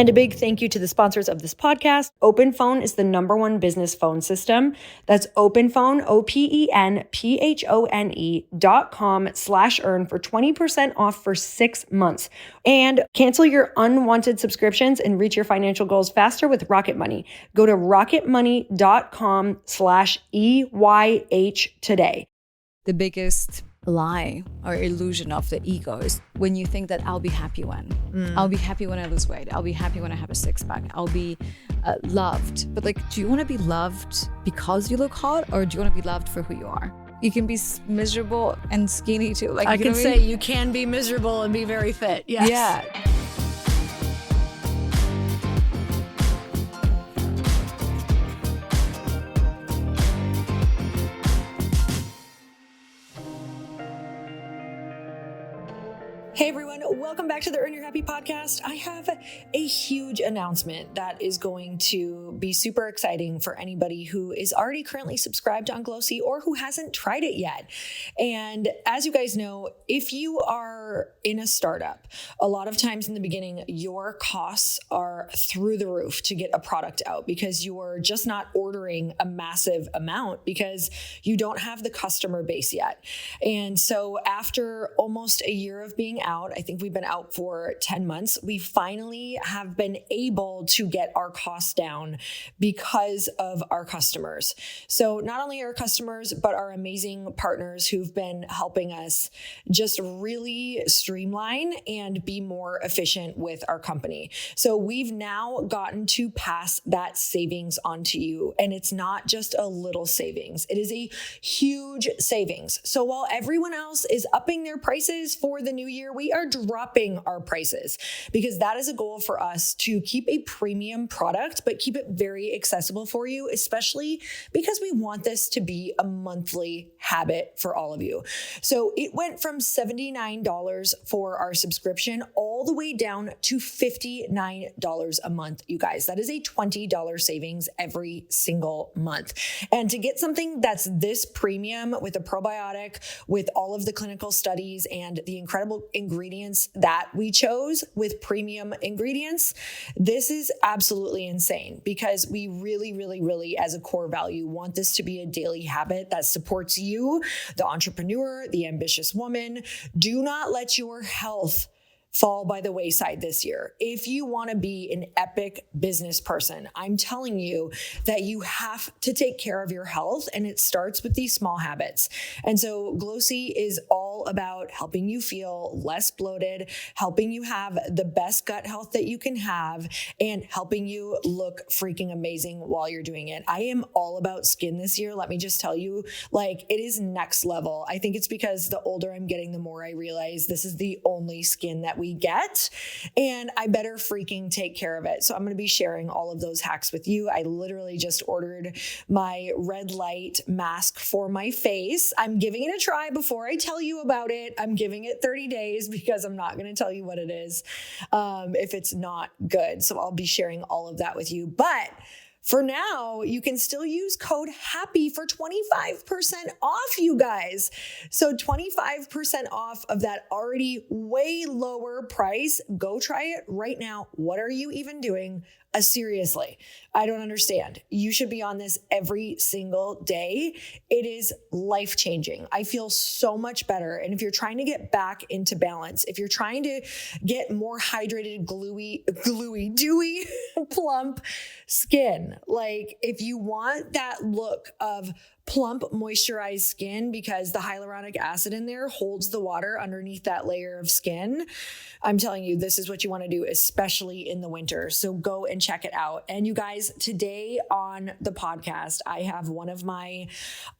And a big thank you to the sponsors of this podcast. OpenPhone is the #1 business phone system. That's OpenPhone, OpenPhone.com/earn for 20% off for 6 months. And cancel your unwanted subscriptions and reach your financial goals faster with Rocket Money. Go to rocketmoney.com/EYH today. The biggest lie or illusion of the ego is when you think that I'll be happy when. I'll be happy when I lose weight. I'll be happy when I have a six-pack. I'll be loved. But like, do you want to be loved because you look hot, or do you want to be loved for who you are? You can be miserable and skinny too. Like, I can say you can be miserable and be very fit. Yes. Yeah. Hey everyone, welcome back to the Earn Your Happy podcast. I have a huge announcement that is going to be super exciting for anybody who is already currently subscribed on Glossy or who hasn't tried it yet. And as you guys know, if you are in a startup, a lot of times in the beginning, your costs are through the roof to get a product out because you're just not ordering a massive amount because you don't have the customer base yet. And so after almost a year of being out, I think we've been out for 10 months. We finally have been able to get our costs down because of our customers. So not only our customers, but our amazing partners who've been helping us just really streamline and be more efficient with our company. So we've now gotten to pass that savings on to you. And it's not just a little savings. It is a huge savings. So while everyone else is upping their prices for the new year, we are dropping our prices because that is a goal for us to keep a premium product, but keep it very accessible for you, especially because we want this to be a monthly habit for all of you. So it went from $79 for our subscription all the way down to $59 a month, you guys. That is a $20 savings every single month. And to get something that's this premium with a probiotic, with all of the clinical studies and the incredible ingredients that we chose with premium ingredients, this is absolutely insane because we really, as a core value, want this to be a daily habit that supports you, the entrepreneur, the ambitious woman. Do not let your health fall by the wayside this year. If you want to be an epic business person, I'm telling you that you have to take care of your health, and it starts with these small habits. And so Glossy is all about helping you feel less bloated, helping you have the best gut health that you can have, and helping you look freaking amazing while you're doing it. I am all about skin this year. Let me just tell you, like, it is next level. I think it's because the older I'm getting, the more I realize this is the only skin that we get, and I better freaking take care of it. So I'm going to be sharing all of those hacks with you. I literally just ordered my red light mask for my face. I'm giving it a try before I tell you about it. I'm giving it 30 days because I'm not going to tell you what it is if it's not good. So I'll be sharing all of that with you. But for now, you can still use code HAPPY for 25% off, you guys. So 25% off of that already way lower price. Go try it right now. What are you even doing? Seriously, I don't understand. You should be on this every single day. It is life-changing. I feel so much better. And if you're trying to get back into balance, if you're trying to get more hydrated, dewy, plump skin, like if you want that look of plump, moisturized skin because the hyaluronic acid in there holds the water underneath that layer of skin, I'm telling you, this is what you want to do, especially in the winter. So go and check it out. And you guys, today on the podcast, I have one of my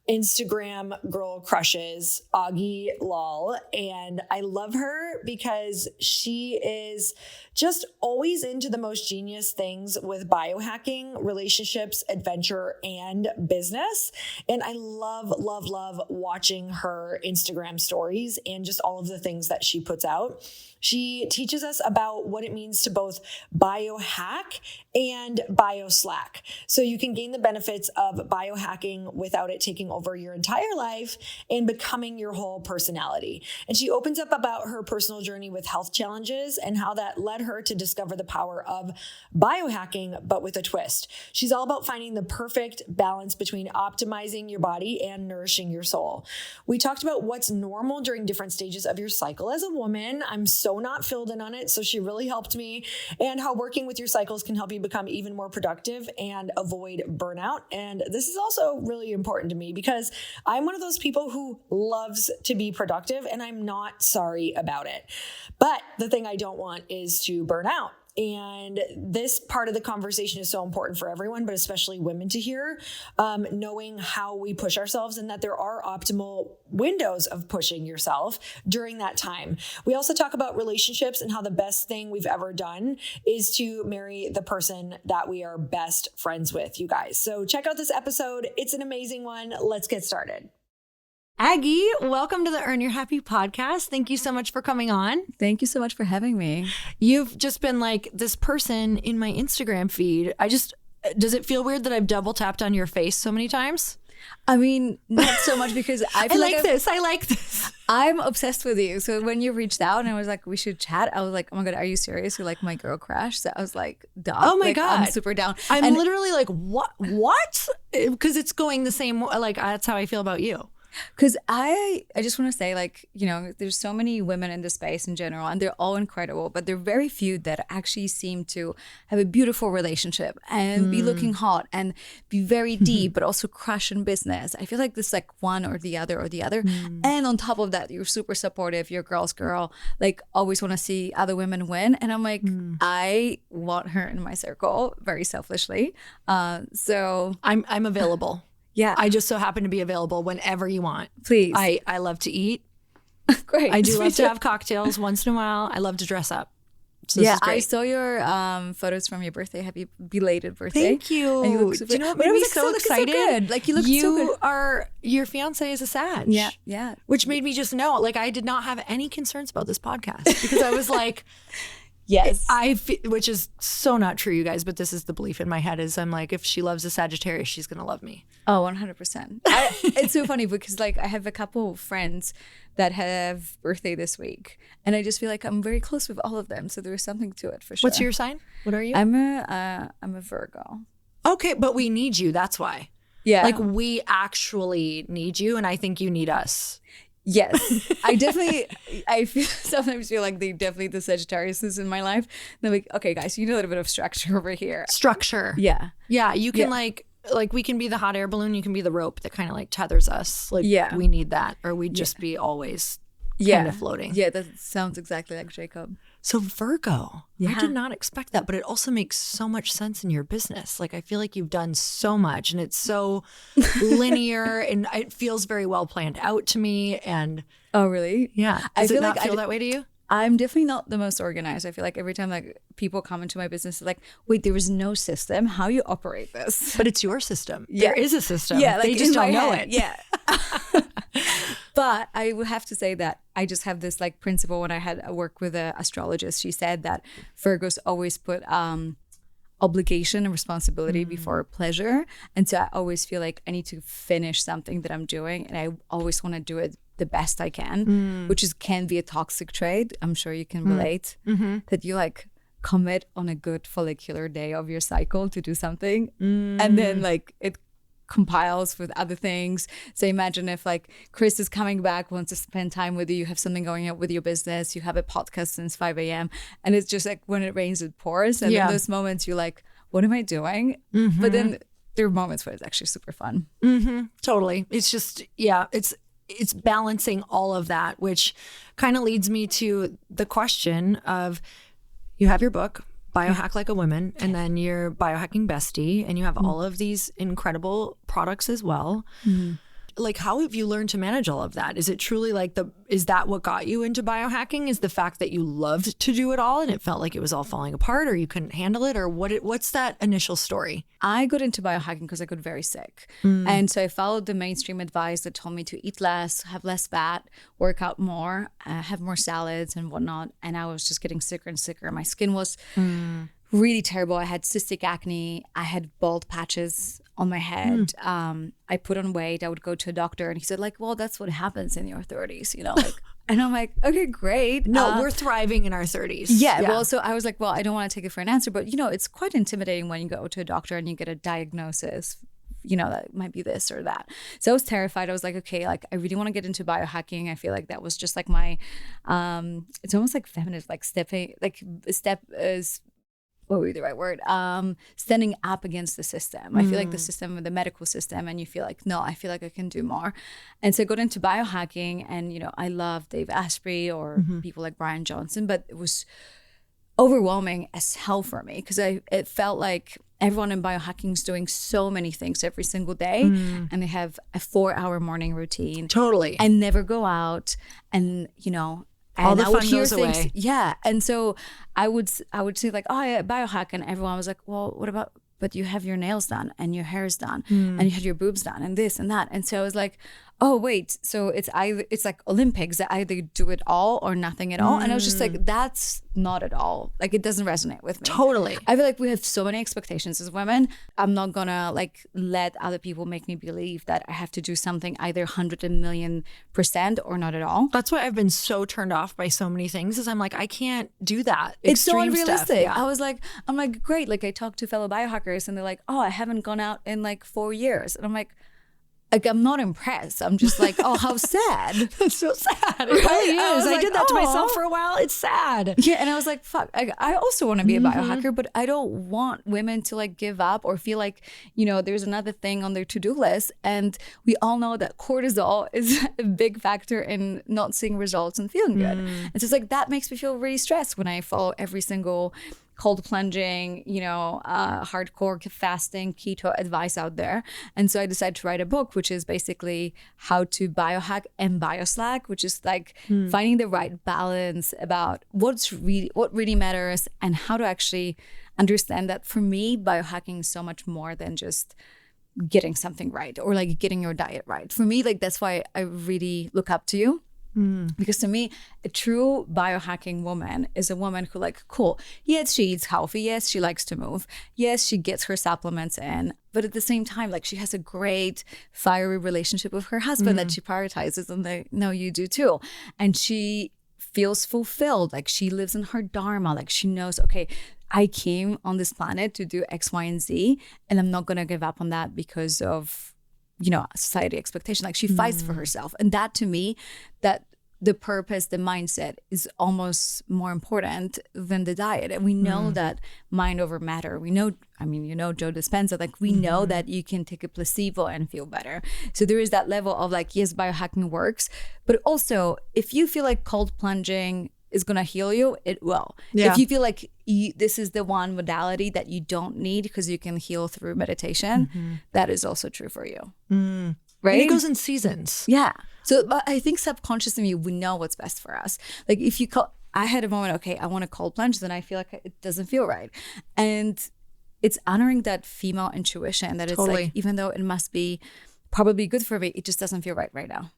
Instagram girl crushes, Aggie Lal. And I love her because she is just always into the most genius things with biohacking, relationships, adventure, and business. And I love watching her Instagram stories and just all of the things that she puts out. She teaches us about what it means to both biohack and bioslack. So you can gain the benefits of biohacking without it taking over your entire life and becoming your whole personality. And she opens up about her personal journey with health challenges and how that led her to discover the power of biohacking, but with a twist. She's all about finding the perfect balance between optimizing your body and nourishing your soul. We talked about what's normal during different stages of your cycle as a woman. I'm so not filled in on it, so she really helped me. And how working with your cycles can help you become even more productive and avoid burnout. And this is also really important to me because I'm one of those people who loves to be productive and I'm not sorry about it. But the thing I don't want is to burn out. And this part of the conversation is so important for everyone, but especially women to hear, knowing how we push ourselves and that there are optimal windows of pushing yourself during that time. We also talk about relationships and how the best thing we've ever done is to marry the person that we are best friends with, you guys. So check out this episode. It's an amazing one. Let's get started. Aggie, welcome to the Earn Your Happy podcast. Thank you so much for coming on. Thank you so much for having me. You've just been like this person in my Instagram feed. Does it feel weird that I've double tapped on your face so many times? I mean, not so much because I like this. I'm obsessed with you. So when you reached out and I was like, we should chat, I was like, oh my God, are you serious? You're like my girl crush. So I was like, duh. Oh my God. I'm super down. I'm literally like, what? Because it's going the same way. Like, that's how I feel about you. Because I just want to say, like, you know, there's so many women in the space in general, and they're all incredible, but there are very few that actually seem to have a beautiful relationship and be looking hot and be very deep, but also crush in business. I feel like this like one or the other. And on top of that, you're super supportive, you're a girl's girl, like always want to see other women win. And I'm like, I want her in my circle very selfishly. So I'm available. Yeah. I just so happen to be available whenever you want. Please. I love to eat. Great. I do love to have cocktails once in a while. I love to dress up. So yeah, I saw your photos from your birthday. Happy belated birthday. Thank you. And you look super, do you know what made me so excited? So good. Like you look so good. Your fiance is a Sag. Yeah. Which made me just know, like I did not have any concerns about this podcast because I was like, yes. Which is so not true, you guys, but this is the belief in my head is I'm like, if she loves a Sagittarius, she's going to love me. Oh, 100%. It's so funny because like I have a couple friends that have birthday this week and I just feel like I'm very close with all of them. So there is something to it for sure. What's your sign? What are you? I'm a Virgo. Okay, but we need you. That's why. Yeah. Like we actually need you and I think you need us. Yes, sometimes feel like they definitely the Sagittarius in my life. They're like, okay, guys, you need a little bit of structure over here. Structure. Yeah. Yeah. You can like we can be the hot air balloon. You can be the rope that kind of like tethers us. Like we need that or we'd just be always kind of floating. Yeah. That sounds exactly like Jacob. So Virgo, yeah. I did not expect that, but it also makes so much sense in your business. Like I feel like you've done so much and it's so linear and it feels very well planned out to me. And oh, really? Yeah. Does it not feel that way to you? I'm definitely not the most organized. I feel like every time like people come into my business, they're like, wait, there is no system. How you operate this? But it's your system. Yeah. There is a system. Yeah, like they just don't know head. it. Yeah. But I would have to say that I just have this like principle when I had work with an astrologist. She said that Virgos always put obligation and responsibility before pleasure. And so I always feel like I need to finish something that I'm doing. And I always want to do it the best I can, which can be a toxic trait. I'm sure you can relate that you like commit on a good follicular day of your cycle to do something. And then like it compiles with other things. So imagine if like Chris is coming back, wants to spend time with you, you have something going on with your business, you have a podcast since 5 a.m. and it's just like when it rains, it pours. And in those moments you're like, what am I doing? But then there are moments where it's actually super fun. Totally. It's just, it's balancing all of that, which kind of leads me to the question of you have your book, Biohack Like a Woman, and then your Biohacking Bestie, and you have all of these incredible products as well. Like, how have you learned to manage all of that? Is it truly like is that what got you into biohacking? Is the fact that you loved to do it all and it felt like it was all falling apart, or you couldn't handle it, or what's that initial story? I got into biohacking because I got very sick. And so I followed the mainstream advice that told me to eat less, have less fat, work out more, have more salads and whatnot. And I was just getting sicker and sicker. My skin was really terrible. I had cystic acne. I had bald patches on my head. I put on weight. I would go to a doctor and he said like, well, that's what happens in your 30s, you know, like, and I'm like, okay, great. No, we're thriving in our 30s. Yeah. Well, so I was like, well, I don't want to take it for an answer, but you know, it's quite intimidating when you go to a doctor and you get a diagnosis, you know, that might be this or that. So I was terrified. I was like, okay, like I really want to get into biohacking. I feel like that was just like my, it's almost like feminist, like step is, what would be the right word? Standing up against the system. I feel like the system, the medical system, and you feel like, no, I feel like I can do more. And so I got into biohacking, and, you know, I love Dave Asprey or people like Brian Johnson, but it was overwhelming as hell for me because it felt like everyone in biohacking is doing so many things every single day, and they have a 4-hour morning routine. Totally. And never go out, and, you know, and all the I would fun hear goes things, away. yeah. And so I would say like, oh yeah, biohack, and everyone was like, well, what about? But you have your nails done and your hair is done and you had your boobs done and this and that. And so I was like, oh wait, so it's like Olympics that either do it all or nothing at all. And I was just like, that's not at all. Like it doesn't resonate with me. Totally. I feel like we have so many expectations as women. I'm not gonna like let other people make me believe that I have to do something either 100,000,000% or not at all. That's why I've been so turned off by so many things is I'm like, I can't do that. It's so Extreme unrealistic. stuff. Yeah. I'm like, great. Like I talked to fellow biohackers and they're like, oh, I haven't gone out in like 4 years. And I'm like, I'm not impressed. I'm just like, oh, how sad. That's so sad. It Right? really I was is. I like, did that to "Aw." myself for a while. It's sad. Yeah, and I was like, fuck, I also want to be a biohacker, but I don't want women to like give up or feel like, you know, there's another thing on their to-do list. And we all know that cortisol is a big factor in not seeing results and feeling good. It's just like, that makes me feel really stressed when I follow every single cold plunging, you know, hardcore fasting, keto advice out there. And so I decided to write a book, which is basically how to biohack and bioslack, which is like finding the right balance about what really matters and how to actually understand that. For me, biohacking is so much more than just getting something right or like getting your diet right. For me, like that's why I really look up to you. Because to me, a true biohacking woman is a woman who like, cool, yes, she eats healthy, yes, she likes to move, yes, she gets her supplements in, but at the same time, like she has a great fiery relationship with her husband that she prioritizes, and they know you do too. And she feels fulfilled, like she lives in her dharma, like she knows, okay, I came on this planet to do X, Y, and Z, and I'm not gonna give up on that because of, you know, society expectation. Like she fights for herself. And that to me, that the purpose, the mindset is almost more important than the diet. And we know that mind over matter. We know, I mean, you know, Joe Dispenza, like we know that you can take a placebo and feel better. So there is that level of like, yes, biohacking works, but also if you feel like cold plunging is going to heal you, it will. Yeah. If you feel like this is the one modality that you don't need because you can heal through meditation, that is also true for you. Right? And it goes in seasons. Yeah. So but I think subconsciously we know what's best for us. Like if you I had a moment, okay, I want to cold plunge, then I feel like it doesn't feel right. And it's honoring that female intuition that it's like, even though it must be probably good for me, it just doesn't feel right now.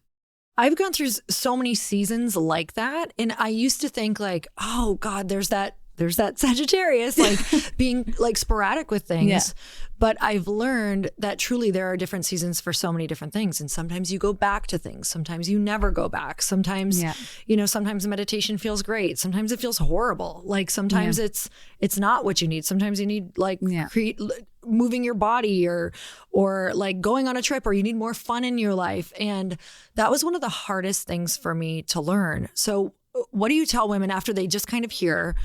I've gone through so many seasons like that. And I used to think like, oh God, there's that Sagittarius, like being like sporadic with things. Yeah. But I've learned that truly there are different seasons for so many different things. And sometimes you go back to things. Sometimes you never go back. Sometimes, you know, sometimes meditation feels great. Sometimes it feels horrible. Like sometimes it's not what you need. Sometimes you need like moving your body or like going on a trip, or you need more fun in your life. And that was one of the hardest things for me to learn. So what do you tell women after they just kind of hear,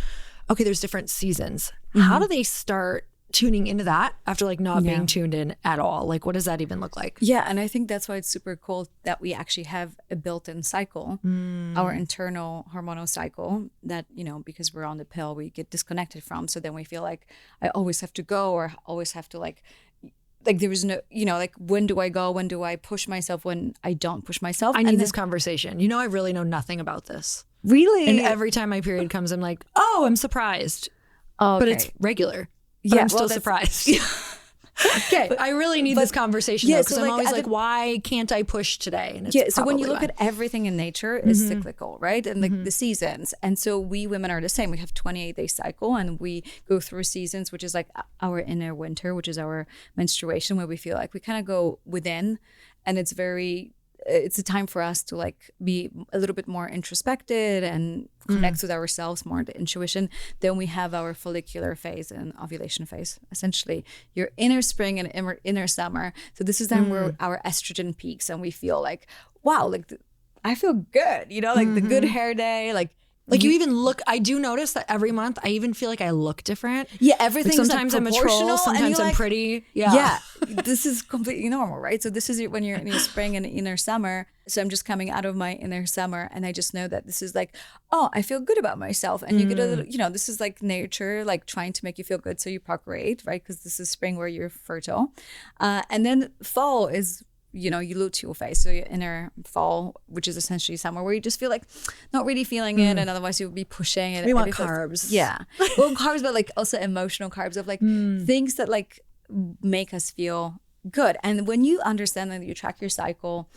okay, there's different seasons? How do they start tuning into that after like not being tuned in at all? Like, what does that even look like? Yeah. And I think that's why it's super cool that we actually have a built-in cycle, our internal hormonal cycle that, you know, because we're on the pill, we get disconnected from. So then we feel like I always have to go or always have to like like there was no, like when do I go? When do I push myself? When I don't push myself? I need this conversation. I really know nothing about this. Really? And every time my period comes, I'm like, oh, I'm surprised. Oh, but it's regular. But I'm still surprised. Okay. But I really need this conversation because I'm always like, why can't I push today? And it's so when you look at everything in nature is cyclical, right? And like the seasons. And so we women are the same. We have 28-day cycle and we go through seasons, which is like our inner winter, which is our menstruation, where we feel like we kind of go within, and it's a time for us to like be a little bit more introspected and connect with ourselves more, the intuition. Then we have our follicular phase and ovulation phase, essentially your inner spring and inner summer. So this is then where our estrogen peaks and we feel like, wow, like I feel good, like the good hair day, like you even look, I do notice that every month I even feel like I look different. Yeah, everything. Sometimes I'm a troll, sometimes I'm pretty. Yeah, this is completely normal, right? So this is when you're in your spring and inner summer. So I'm just coming out of my inner summer and I just know that this is like, oh, I feel good about myself. And you get a little, this is like nature, like trying to make you feel good so you procreate, right? Because this is spring where you're fertile. And then fall is you luteal phase, so your inner fall, which is essentially somewhere where you just feel like not really feeling it, and otherwise you would be pushing it. We want carbs. Well, carbs, but like also emotional carbs of like things that like make us feel good. And when you understand that you track your cycle,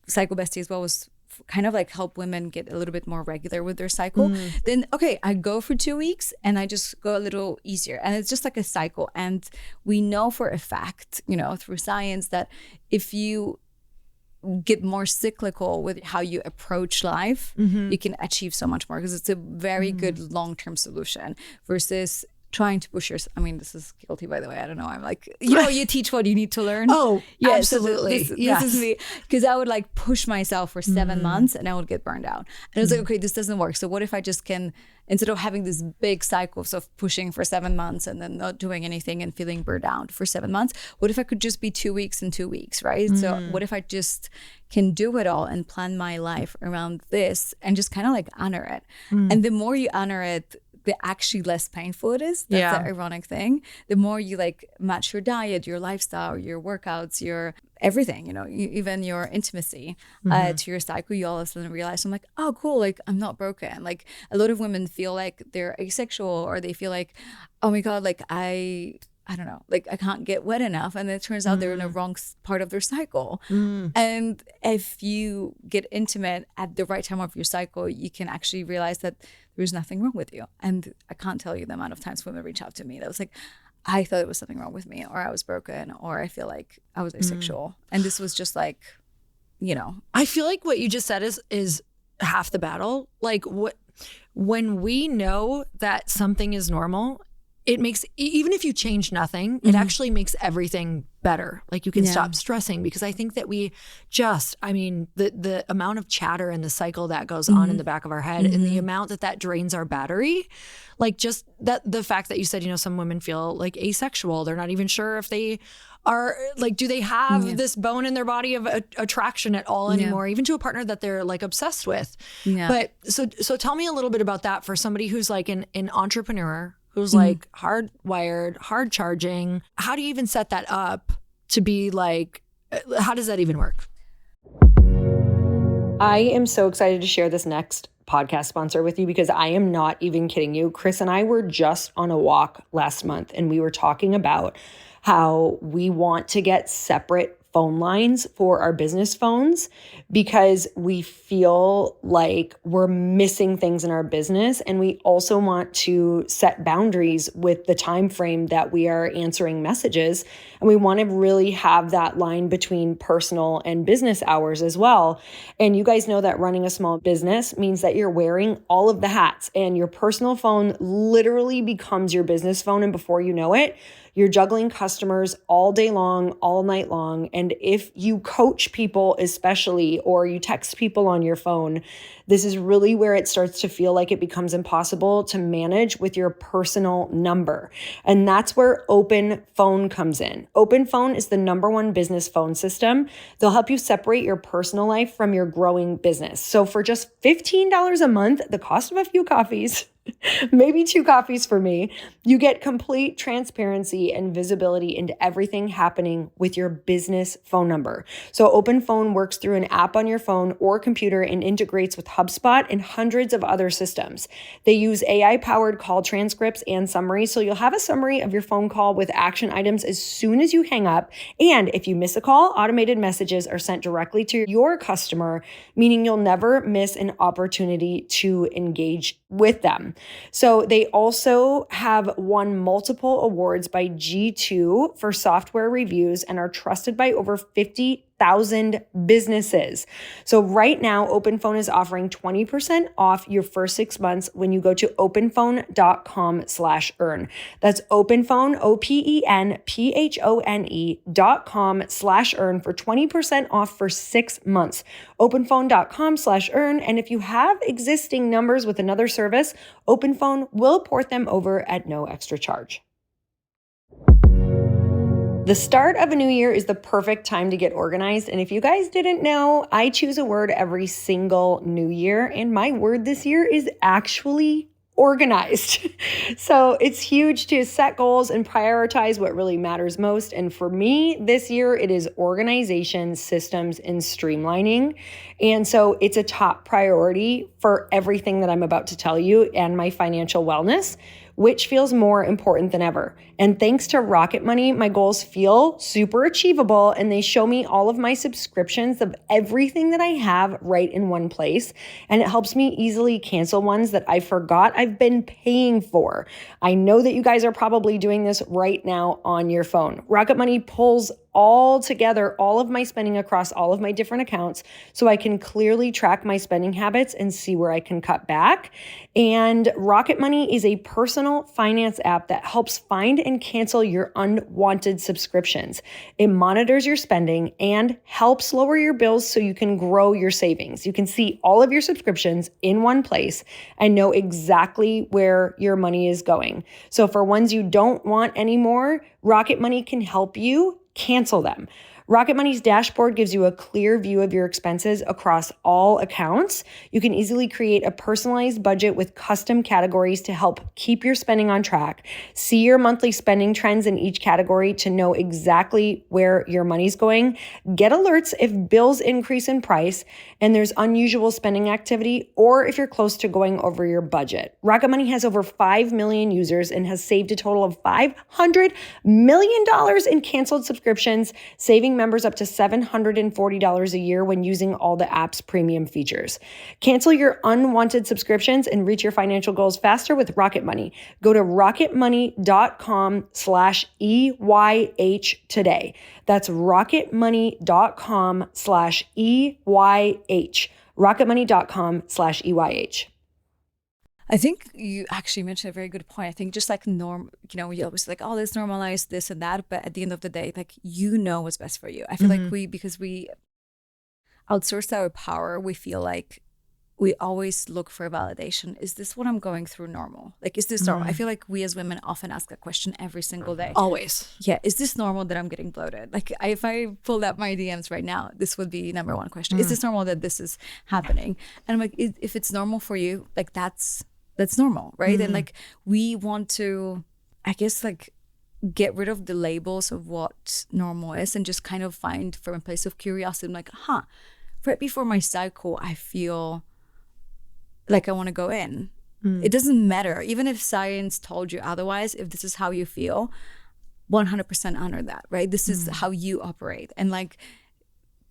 Cycle Bestie as well was kind of like help women get a little bit more regular with their cycle. Then okay, I go for 2 weeks and I just go a little easier, and it's just like a cycle. And we know for a fact, through science, that if you get more cyclical with how you approach life, you can achieve so much more, because it's a very good long-term solution versus trying to push yourself. I mean, this is guilty, by the way. I don't know. I'm like, you teach what you need to learn. Oh, yeah, absolutely. So this is me. Because I would like push myself for 7 months and I would get burned out. And I was like, okay, this doesn't work. So what if I just can, instead of having this big cycle of pushing for 7 months and then not doing anything and feeling burned out for 7 months, what if I could just be 2 weeks and 2 weeks, right? So what if I just can do it all and plan my life around this and just kind of like honor it. And the more you honor it, the actually less painful it is. That's the ironic thing. The more you like match your diet, your lifestyle, your workouts, your everything, even your intimacy to your cycle, you all of a sudden realize, I'm like, oh, cool. Like I'm not broken. Like a lot of women feel like they're asexual, or they feel like, oh my God, like I don't know, like I can't get wet enough. And it turns out they're in the wrong part of their cycle. And if you get intimate at the right time of your cycle, you can actually realize that there's nothing wrong with you. And I can't tell you the amount of times women reach out to me that was like, I thought it was something wrong with me, or I was broken, or I feel like I was asexual. And this was just like, I feel like what you just said is half the battle. Like when we know that something is normal, it makes, even if you change nothing, it actually makes everything better. Like you can stop stressing, because I think that the amount of chatter and the cycle that goes on in the back of our head and the amount that drains our battery, like just that, the fact that you said, some women feel like asexual. They're not even sure if they are like, do they have this bone in their body of attraction at all anymore, even to a partner that they're like obsessed with. But so tell me a little bit about that for somebody who's like an entrepreneur, who's like hardwired, hard charging. How do you even set that up to be like, how does that even work? I am so excited to share this next podcast sponsor with you, because I am not even kidding you. Chris and I were just on a walk last month, and we were talking about how we want to get separate phone lines for our business phones, because we feel like we're missing things in our business. And we also want to set boundaries with the time frame that we are answering messages. And we want to really have that line between personal and business hours as well. And you guys know that running a small business means that you're wearing all of the hats, and your personal phone literally becomes your business phone. And before you know it, you're juggling customers all day long, all night long. And if you coach people especially, or you text people on your phone, this is really where it starts to feel like it becomes impossible to manage with your personal number. And that's where Open Phone comes in. Open Phone is the #1 business phone system. They'll help you separate your personal life from your growing business. So for just $15 a month, the cost of a few coffees, maybe 2 coffees for me. You get complete transparency and visibility into everything happening with your business phone number. So OpenPhone works through an app on your phone or computer and integrates with HubSpot and hundreds of other systems. They use AI-powered call transcripts and summaries, so you'll have a summary of your phone call with action items as soon as you hang up. And if you miss a call, automated messages are sent directly to your customer, meaning you'll never miss an opportunity to engage with them. So they also have won multiple awards by G2 for software reviews and are trusted by over 50,000 businesses. So right now, OpenPhone is offering 20% off your first 6 months when you go to openphone.com/earn. That's OpenPhone, OPENPHONE.com/earn for 20% off for 6 months. OpenPhone.com/earn. And if you have existing numbers with another service, OpenPhone will port them over at no extra charge. The start of a new year is the perfect time to get organized. And if you guys didn't know, I choose a word every single new year. And my word this year is actually organized. So it's huge to set goals and prioritize what really matters most. And for me this year, it is organization, systems, and streamlining. And so it's a top priority for everything that I'm about to tell you and my financial wellness, which feels more important than ever. And thanks to Rocket Money, my goals feel super achievable, and they show me all of my subscriptions of everything that I have right in one place. And it helps me easily cancel ones that I forgot I've been paying for. I know that you guys are probably doing this right now on your phone. Rocket Money pulls all together, all of my spending across all of my different accounts, so I can clearly track my spending habits and see where I can cut back. And Rocket Money is a personal finance app that helps find and cancel your unwanted subscriptions. It monitors your spending and helps lower your bills so you can grow your savings. You can see all of your subscriptions in one place and know exactly where your money is going. So for ones you don't want anymore, Rocket Money can help you cancel them. Rocket Money's dashboard gives you a clear view of your expenses across all accounts. You can easily create a personalized budget with custom categories to help keep your spending on track. See your monthly spending trends in each category to know exactly where your money's going. Get alerts if bills increase in price and there's unusual spending activity, or if you're close to going over your budget. Rocket Money has over 5 million users and has saved a total of $500 million in canceled subscriptions, saving members up to $740 a year when using all the app's premium features. Cancel your unwanted subscriptions and reach your financial goals faster with Rocket Money. Go to rocketmoney.com/EYH today. That's rocketmoney.com/EYH. rocketmoney.com/EYH. I think you actually mentioned a very good point. I think just like you always like, oh, let's normalize this and that. But at the end of the day, like, you know what's best for you. I feel like because we outsource our power, we feel like we always look for validation. Is this what I'm going through normal? Like, is this normal? I feel like we as women often ask that question every single day. Always. Yeah. Is this normal that I'm getting bloated? Like, if I pulled up my DMs right now, this would be number one question. Is this normal that this is happening? And I'm like, if it's normal for you, like, that's normal, right? And like, we want to, I guess, like, get rid of the labels of what normal is and just kind of find from a place of curiosity. I'm like, right before my cycle, I feel like I want to go in. It doesn't matter. Even if science told you otherwise, if this is how you feel, 100% honor that, right? This is how you operate. And like,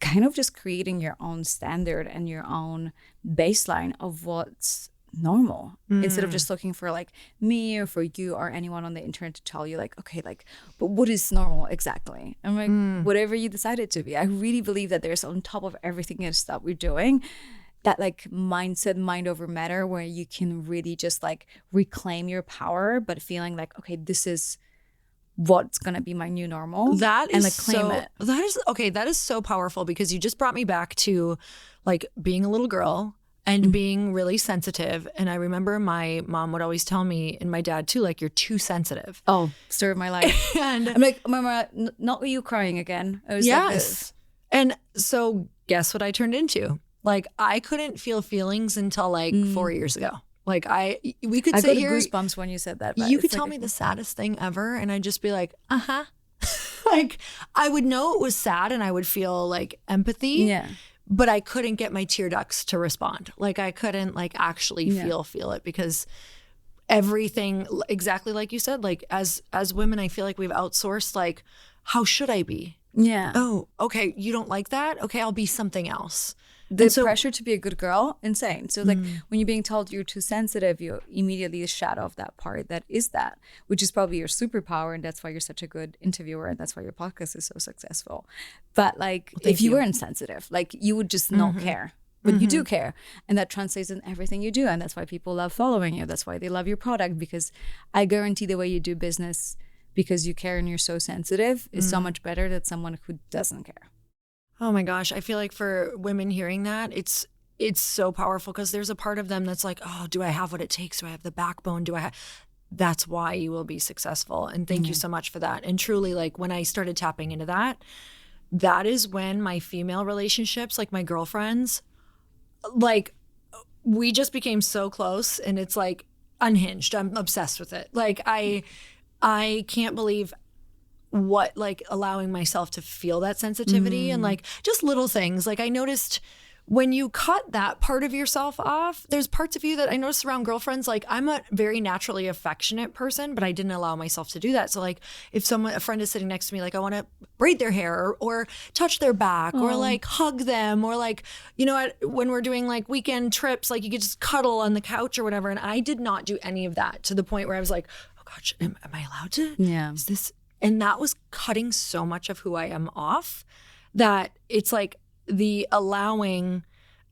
kind of just creating your own standard and your own baseline of what's normal, instead of just looking for like me or for you or anyone on the internet to tell you like, okay, like, but what is normal exactly? I'm like, whatever you decide it to be. I really believe that there's, on top of everything else that we're doing, that like mindset, mind over matter, where you can really just like reclaim your power, but feeling like, okay, this is what's gonna be my new normal. That is, and like claim it. That is so powerful, because you just brought me back to like being a little girl and being really sensitive. And I remember my mom would always tell me, and my dad too, like, you're too sensitive. Oh, story of my life. And I'm like, Mama, not you crying again. I was like this. And so guess what I turned into? Like, I couldn't feel feelings until like 4 years ago. Like we could I sit got here. goosebumps when you said that. But You could it's tell like me the saddest thing ever, and I'd just be like, like I would know it was sad, and I would feel like empathy. Yeah. But I couldn't get my tear ducts to respond. Like I couldn't like actually feel it, because everything, exactly like you said, like as women, I feel like we've outsourced, like, how should I be? Yeah. Oh, okay. You don't like that? Okay, I'll be something else. The pressure to be a good girl, insane. So like when you're being told you're too sensitive, you immediately shadow off that part that is that, which is probably your superpower. And that's why you're such a good interviewer. And that's why your podcast is so successful. But like, if you weren't sensitive, like you would just not care. But you do care. And that translates in everything you do. And that's why people love following you. That's why they love your product. Because I guarantee the way you do business, because you care and you're so sensitive, is so much better than someone who doesn't care. Oh my gosh. I feel like for women hearing that, it's so powerful, because there's a part of them that's like, oh, do I have what it takes? Do I have the backbone? That's why you will be successful. And thank you so much for that. And truly, like when I started tapping into that, that is when my female relationships, like my girlfriends, like we just became so close, and it's like unhinged. I'm obsessed with it. Like I can't believe what, like allowing myself to feel that sensitivity and like just little things. Like I noticed when you cut that part of yourself off, there's parts of you that I noticed around girlfriends. Like I'm a very naturally affectionate person, but I didn't allow myself to do that. So like if a friend is sitting next to me, like I want to braid their hair or touch their back or like hug them, or like, you know, when we're doing like weekend trips, like you could just cuddle on the couch or whatever. And I did not do any of that, to the point where I was like, oh gosh, am I allowed to? Yeah. Is this? And that was cutting so much of who I am off, that it's like the allowing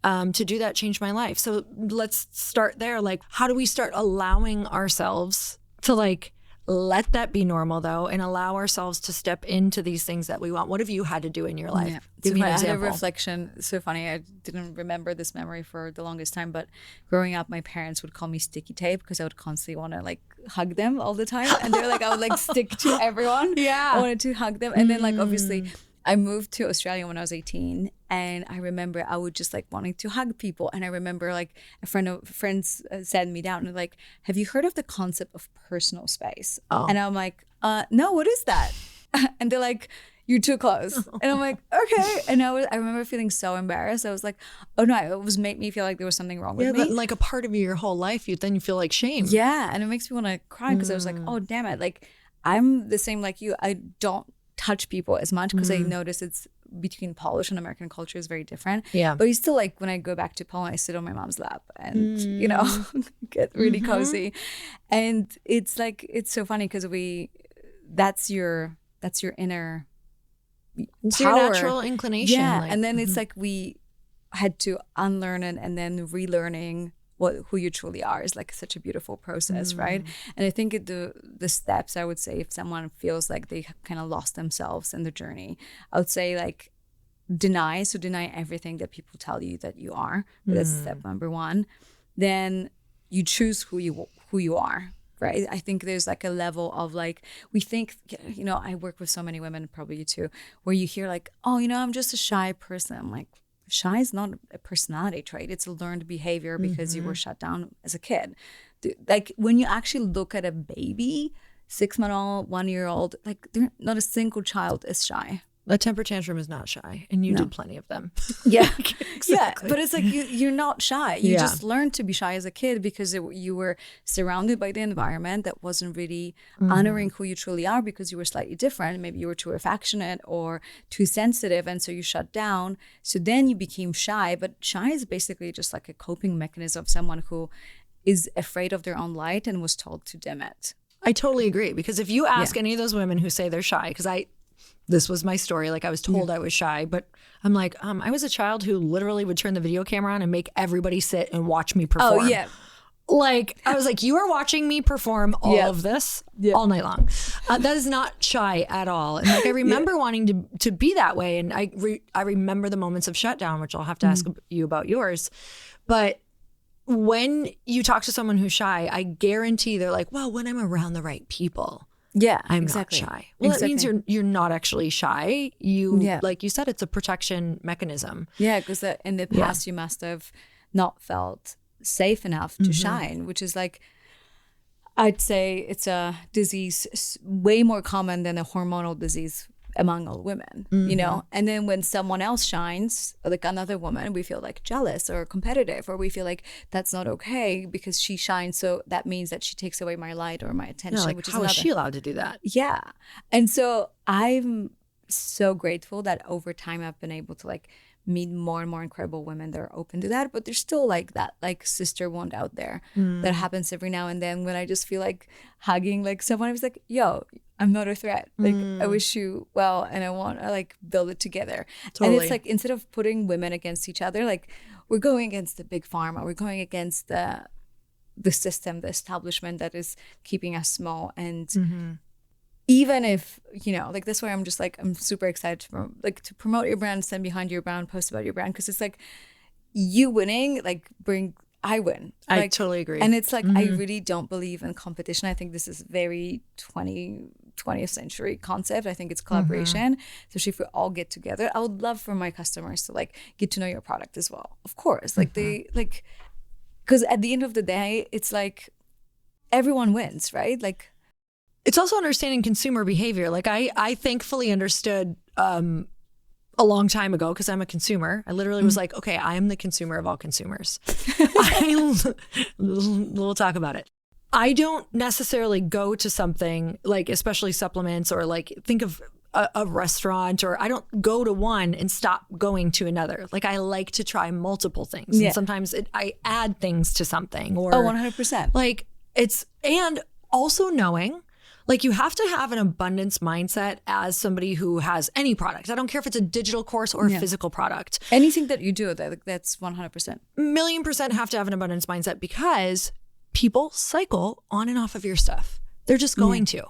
to do that changed my life. So let's start there. Like, how do we start allowing ourselves to like let that be normal, though, and allow ourselves to step into these things that we want? What have you had to do in your life? Yeah. Give me an I had a example. reflection. So funny. I didn't remember this memory for the longest time, but growing up, my parents would call me sticky tape because I would constantly want to like hug them all the time. And they're like, I would like stick to everyone. Yeah. I wanted to hug them. And then like, obviously I moved to Australia when I was 18, and I remember I would just like wanting to hug people. And I remember like friends sat me down and like, have you heard of the concept of personal space? Oh. And I'm like, no, what is that? And they're like, you're too close. And I'm like, okay. And I remember feeling so embarrassed. I was like, oh no, it was made me feel like there was something wrong with me. But like a part of your whole life, then you feel like shame. Yeah. And it makes me want to cry, because I was like, oh damn it. Like I'm the same like you. I don't touch people as much because I notice it's between Polish and American culture is very different. Yeah. But it's still like when I go back to Poland, I sit on my mom's lap and, you know, get really cozy. And it's like, it's so funny because that's your inner It's power. your natural inclination. Yeah. Like, and then it's like we had to unlearn it, and then relearning who you truly are is like such a beautiful process, right? And I think the steps, I would say, if someone feels like they kind of lost themselves in the journey, I would say like deny everything that people tell you that you are. That's step number one. Then you choose who you are, right? I think there's like a level of like, we think, you know, I work with so many women, probably you too, where you hear like, oh, you know, I'm just a shy person. I'm like, shy is not a personality trait. It's a learned behavior because you were shut down as a kid. Like when you actually look at a baby, 6-month-old, 1-year-old, like not a single child is shy. A temper tantrum is not shy, and you did plenty of them. Yeah, exactly. Yeah. But it's like you're not shy. You just learned to be shy as a kid because you were surrounded by the environment that wasn't really honoring who you truly are, because you were slightly different. Maybe you were too affectionate or too sensitive, and so you shut down. So then you became shy. But shy is basically just like a coping mechanism of someone who is afraid of their own light and was told to dim it. I totally agree, because if you ask any of those women who say they're shy, because this was my story. Like I was told I was shy, but I'm like, I was a child who literally would turn the video camera on and make everybody sit and watch me perform. Oh, yeah. Like, I was like, you are watching me perform all of this all night long. That is not shy at all. And like, I remember wanting to be that way. And I remember the moments of shutdown, which I'll have to ask you about yours. But when you talk to someone who's shy, I guarantee they're like, well, when I'm around the right people, I'm not shy. Well, that means you're not actually shy. Like you said, it's a protection mechanism. Yeah, because in the past you must have not felt safe enough to shine, which is like, I'd say it's a disease way more common than a hormonal disease among all women, you know? And then when someone else shines, like another woman, we feel like jealous or competitive, or we feel like that's not okay because she shines. So that means that she takes away my light or my attention, like, which is how is she allowed to do that? Yeah. And so I'm so grateful that over time I've been able to like meet more and more incredible women that are open to that, but there's still like that like sister wound out there that happens every now and then when I just feel like hugging like someone. I was like, yo, I'm not a threat. Like I wish you well and I want to like build it together. Totally. And it's like, instead of putting women against each other, like we're going against the big pharma, we're going against the system, the establishment that is keeping us small. And even if, you know, like that's why I'm just like, I'm super excited to promote your brand, stand behind your brand, post about your brand, because it's like you winning, like I win. I like, totally agree. And it's like, I really don't believe in competition. I think this is very 20th century concept. I think it's collaboration. Especially if we all get together. I would love for my customers to like get to know your product as well. Of course, like they like, because at the end of the day, it's like everyone wins, right? Like, it's also understanding consumer behavior. Like I thankfully understood a long time ago, because I'm a consumer. I literally was like, okay, I am the consumer of all consumers. We'll talk about it. I don't necessarily go to something like, especially supplements, or like think of a restaurant, or I don't go to one and stop going to another. Like I like to try multiple things. And sometimes I add things to something, or 100%. Like and also knowing, like you have to have an abundance mindset as somebody who has any product. I don't care if it's a digital course or a physical product. Anything that you do, that's 100%. Million percent have to have an abundance mindset, because people cycle on and off of your stuff. They're just going to.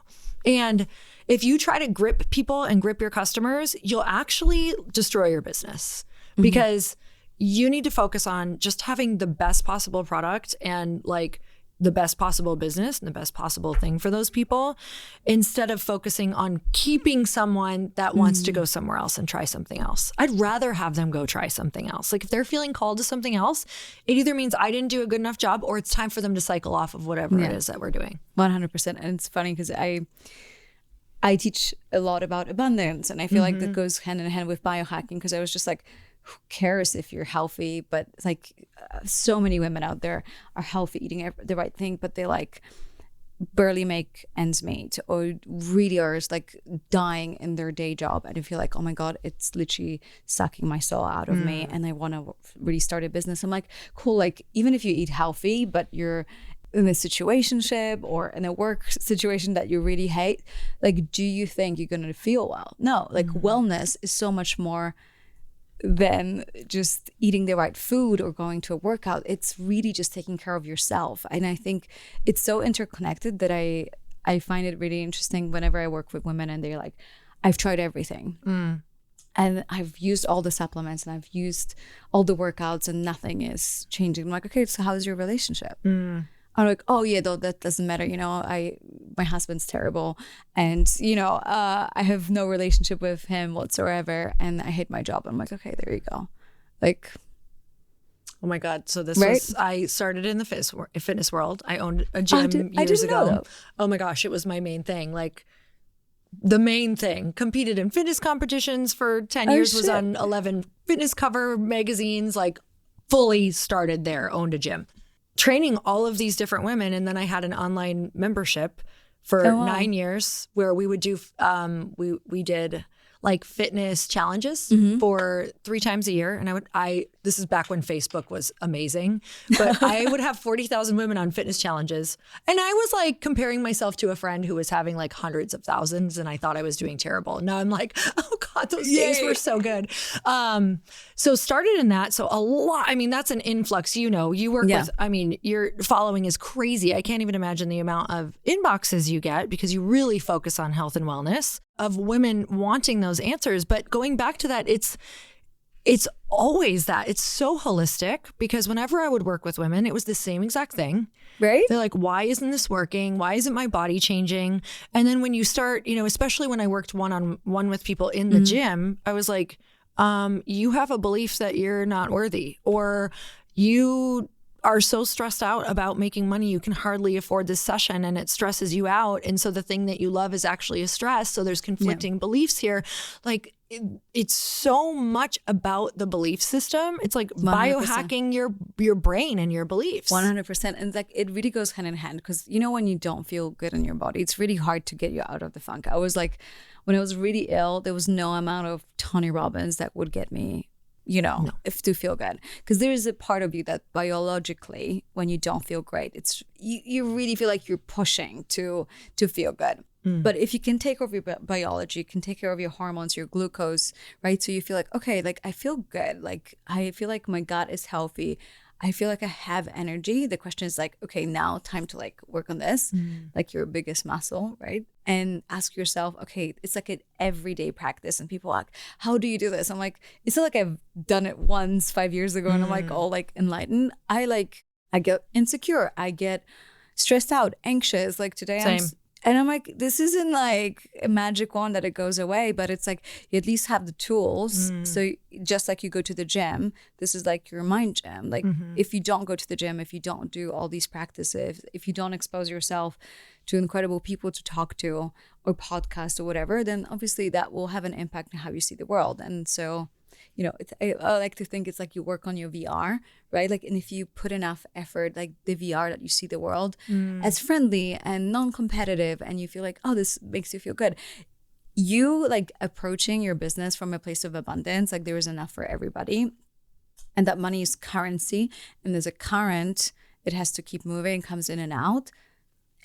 And if you try to grip people and grip your customers, you'll actually destroy your business, because you need to focus on just having the best possible product and like the best possible business and the best possible thing for those people, instead of focusing on keeping someone that wants to go somewhere else and try something else. I'd rather have them go try something else. Like if they're feeling called to something else, it either means I didn't do a good enough job, or it's time for them to cycle off of whatever it is that we're doing. 100%. And it's funny because I teach a lot about abundance, and I feel like that goes hand in hand with biohacking, because I was just like, who cares if you're healthy? But like so many women out there are healthy, eating the right thing, but they like barely make ends meet, or really are like dying in their day job. And I feel like, oh my God, it's literally sucking my soul out of me, and I want to really start a business. I'm like, cool, like even if you eat healthy, but you're in a situationship or in a work situation that you really hate, like, do you think you're going to feel well? No, like wellness is so much more than just eating the right food or going to a workout. It's really just taking care of yourself. And I think it's so interconnected that I find it really interesting whenever I work with women and they're like, I've tried everything. And I've used all the supplements and I've used all the workouts and nothing is changing. I'm like, okay, so how's your relationship? I'm like, oh yeah, though that doesn't matter. You know, my husband's terrible, and you know, I have no relationship with him whatsoever, and I hate my job. I'm like, okay, there you go. Like, oh my God. So this was, I started in the fitness world. I owned a gym years ago. Oh my gosh, it was my main thing. Like the main thing. Competed in fitness competitions for 10 years, was on 11 fitness cover magazines, like fully started there, owned a gym. Training all of these different women. And then I had an online membership for 9 years where we would do, we did like fitness challenges for 3 times a year. And this is back when Facebook was amazing, but I would have 40,000 women on fitness challenges. And I was like comparing myself to a friend who was having like hundreds of thousands, and I thought I was doing terrible. And now I'm like, oh God, those days were so good. So started in that. So a lot, I mean, that's an influx, you know, you work with, I mean, your following is crazy. I can't even imagine the amount of inboxes you get, because you really focus on health and wellness, of women wanting those answers. But going back to that, it's always that. It's so holistic, because whenever I would work with women, it was the same exact thing. Right? They're like, why isn't this working? Why isn't my body changing? And then when you start, you know, especially when I worked one-on-one with people in the gym, I was like, you have a belief that you're not worthy, or you are so stressed out about making money, you can hardly afford this session and it stresses you out. And so the thing that you love is actually a stress. So there's conflicting beliefs here. Like it's so much about the belief system. It's like 100%. Biohacking your brain and your beliefs. 100%. And like it really goes hand in hand, because you know when you don't feel good in your body, it's really hard to get you out of the funk. I was like, when I was really ill, there was no amount of Tony Robbins that would get me, if to feel good. Because there is a part of you that biologically, when you don't feel great, it's you really feel like you're pushing to feel good. But if you can take over your biology, you can take care of your hormones, your glucose, right? So you feel like, okay, like I feel good. Like I feel like my gut is healthy. I feel like I have energy. The question is like, okay, now time to like work on this, like your biggest muscle, right? And ask yourself, okay, it's like an everyday practice. And people are like, how do you do this? I'm like, it's not like I've done it once 5 years ago and I'm like all like enlightened. I get insecure. I get stressed out, anxious. Like today and I'm like, this isn't like a magic wand that it goes away, but it's like you at least have the tools. So just like you go to the gym, this is like your mind gym. Like if you don't go to the gym, if you don't do all these practices, if you don't expose yourself to incredible people to talk to or podcast or whatever, then obviously that will have an impact on how you see the world. And so, I like to think it's like you work on your VR, right? Like, and if you put enough effort, like the VR that you see the world as friendly and non-competitive, and you feel like, oh, this makes you feel good. You like approaching your business from a place of abundance, like there is enough for everybody. And that money is currency. And there's a current, it has to keep moving, comes in and out.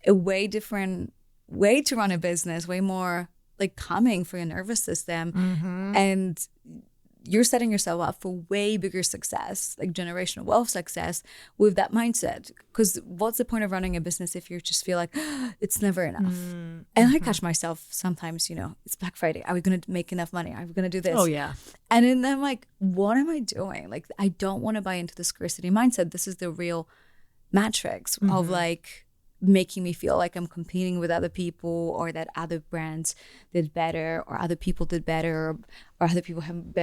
A way different way to run a business, way more like calming for your nervous system. And you're setting yourself up for way bigger success, like generational wealth success with that mindset. Because what's the point of running a business if you just feel like it's never enough? And I catch myself sometimes, it's Black Friday. Are we going to make enough money? Are we going to do this? Oh, yeah. And then I'm like, what am I doing? Like, I don't want to buy into the scarcity mindset. This is the real matrix of like making me feel like I'm competing with other people, or that other brands did better, or other people did better, or other people have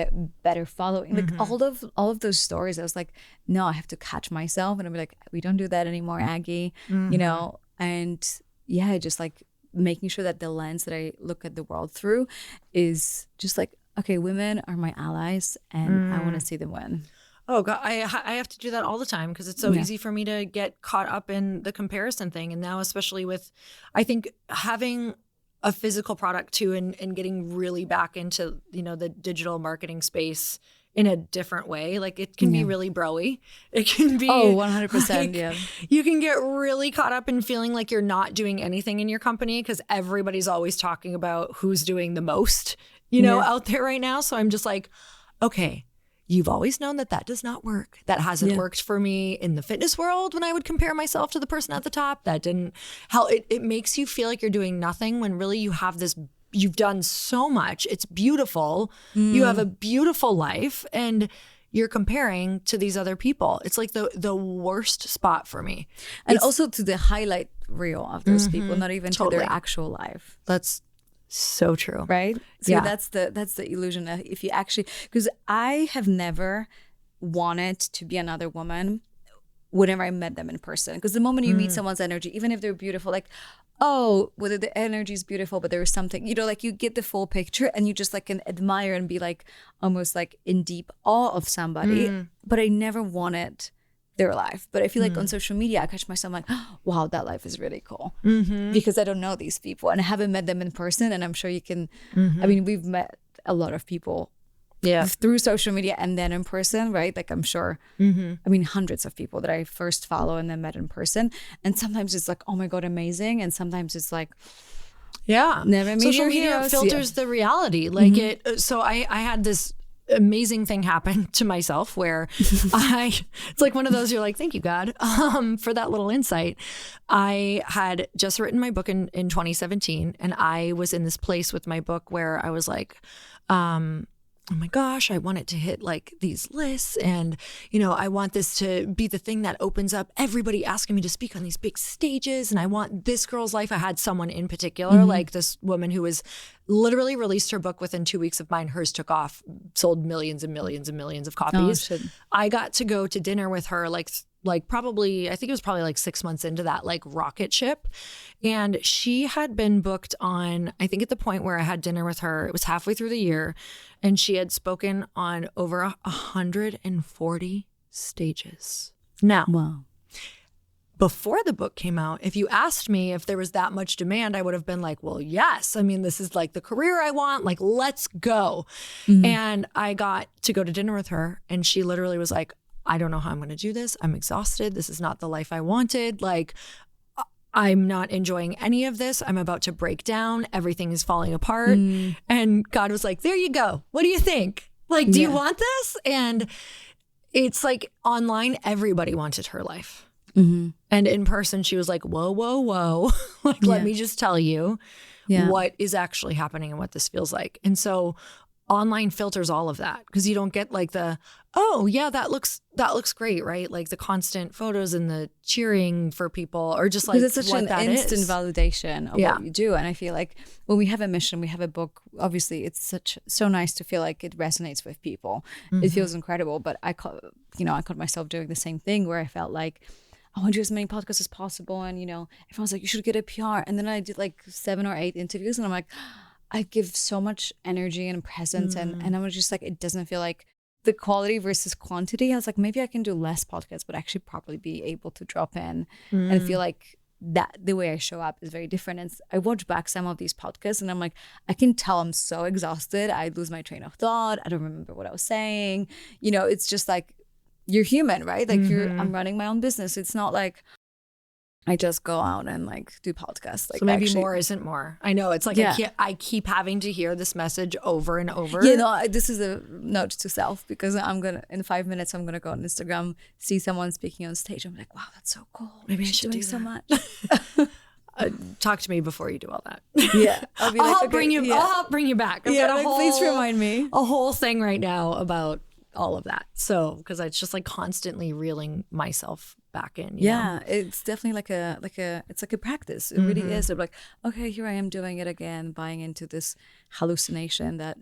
better following. Like all of those stories, I was like, no, I have to catch myself, and I'm like, we don't do that anymore, Aggie. And yeah, just like making sure that the lens that I look at the world through is just like, okay, women are my allies, and I want to see them win. Oh God, I have to do that all the time because it's so easy for me to get caught up in the comparison thing. And now, especially with, I think having a physical product too, and getting really back into, the digital marketing space in a different way. Like it can be really bro-y. It can be 100%. Like, yeah. You can get really caught up in feeling like you're not doing anything in your company because everybody's always talking about who's doing the most, out there right now. So I'm just like, okay, you've always known that does not work. That hasn't worked for me in the fitness world when I would compare myself to the person at the top. That didn't help. It makes you feel like you're doing nothing when really you have this, you've done so much. It's beautiful. You have a beautiful life and you're comparing to these other people. It's like the worst spot for me. And also to the highlight reel of those people, not even to their actual life. That's so true. Right? So that's the illusion that if you actually, because I have never wanted to be another woman whenever I met them in person. Because the moment you meet someone's energy, even if they're beautiful, like, oh, whether the energy is beautiful, but there is something, like you get the full picture and you just like can admire and be like almost like in deep awe of somebody. But I never wanted their life. But I feel like on social media, I catch myself like, oh, wow, that life is really cool. Because I don't know these people and I haven't met them in person. And I'm sure you can, I mean, we've met a lot of people through social media and then in person, right? Like I'm sure, I mean, hundreds of people that I first follow and then met in person. And sometimes it's like, oh my God, amazing. And sometimes it's like, never meet social your media heroes. filters the reality. Like so I had this amazing thing happen to myself where it's like one of those, you're like, thank you, God, for that little insight. I had just written my book in 2017 and I was in this place with my book where I was like, oh my gosh, I want it to hit like these lists and, I want this to be the thing that opens up everybody asking me to speak on these big stages. And I want this girl's life. I had someone in particular, like this woman who was literally released her book within 2 weeks of mine. Hers took off, sold millions and millions and millions of copies. Oh, I got to go to dinner with her like like probably, I think it was probably like 6 months into that like rocket ship. And she had been booked on, I think at the point where I had dinner with her, it was halfway through the year, and she had spoken on over 140 stages. Now, Wow. before the book came out, if you asked me if there was that much demand, I would have been like, well, yes. I mean, this is like the career I want. Like, let's go. And I got to go to dinner with her, and she literally was like, I don't know how I'm going to do this. I'm exhausted. This is not the life I wanted. Like, I'm not enjoying any of this. I'm about to break down. Everything is falling apart. And God was like, there you go. What do you think? Like, do you want this? And it's like online, everybody wanted her life. And in person, she was like, whoa, whoa, whoa. Like, let me just tell you what is actually happening and what this feels like. And so online filters all of that, because you don't get like the, oh yeah, that looks great, right? Like the constant photos and the cheering for people, or just like it's such what an that instant is. validation of what you do. And I feel like when we have a mission, we have a book, obviously it's so nice to feel like it resonates with people. It feels incredible. But I caught myself doing the same thing where I felt like I want to do as many podcasts as possible. And, everyone's like, you should get a PR. And then I did like 7 or 8 interviews, and I'm like, I give so much energy and presence. And I was just like, it doesn't feel like the quality versus quantity. I was like, maybe I can do less podcasts, but actually probably be able to drop in and feel like that the way I show up is very different. And I watch back some of these podcasts, and I'm like, I can tell I'm so exhausted. I lose my train of thought. I don't remember what I was saying. It's just like, you're human, right? Like I'm running my own business. It's not like I just go out and like do podcasts. Like, so maybe more isn't more. I know it's like I keep having to hear this message over and over. Yeah, no, this is a note to self, because in 5 minutes I'm gonna go on Instagram, see someone speaking on stage. I'm like, wow, that's so cool. Maybe I should do so much. Talk to me before you do all that. Yeah, I'll help bring you. I'll help bring you back. I've got please remind me. A whole thing right now about all of that. So, because it's just like constantly reeling myself back in. You know? It's definitely it's like a practice. It really is. I'm like, okay, here I am doing it again, buying into this hallucination that,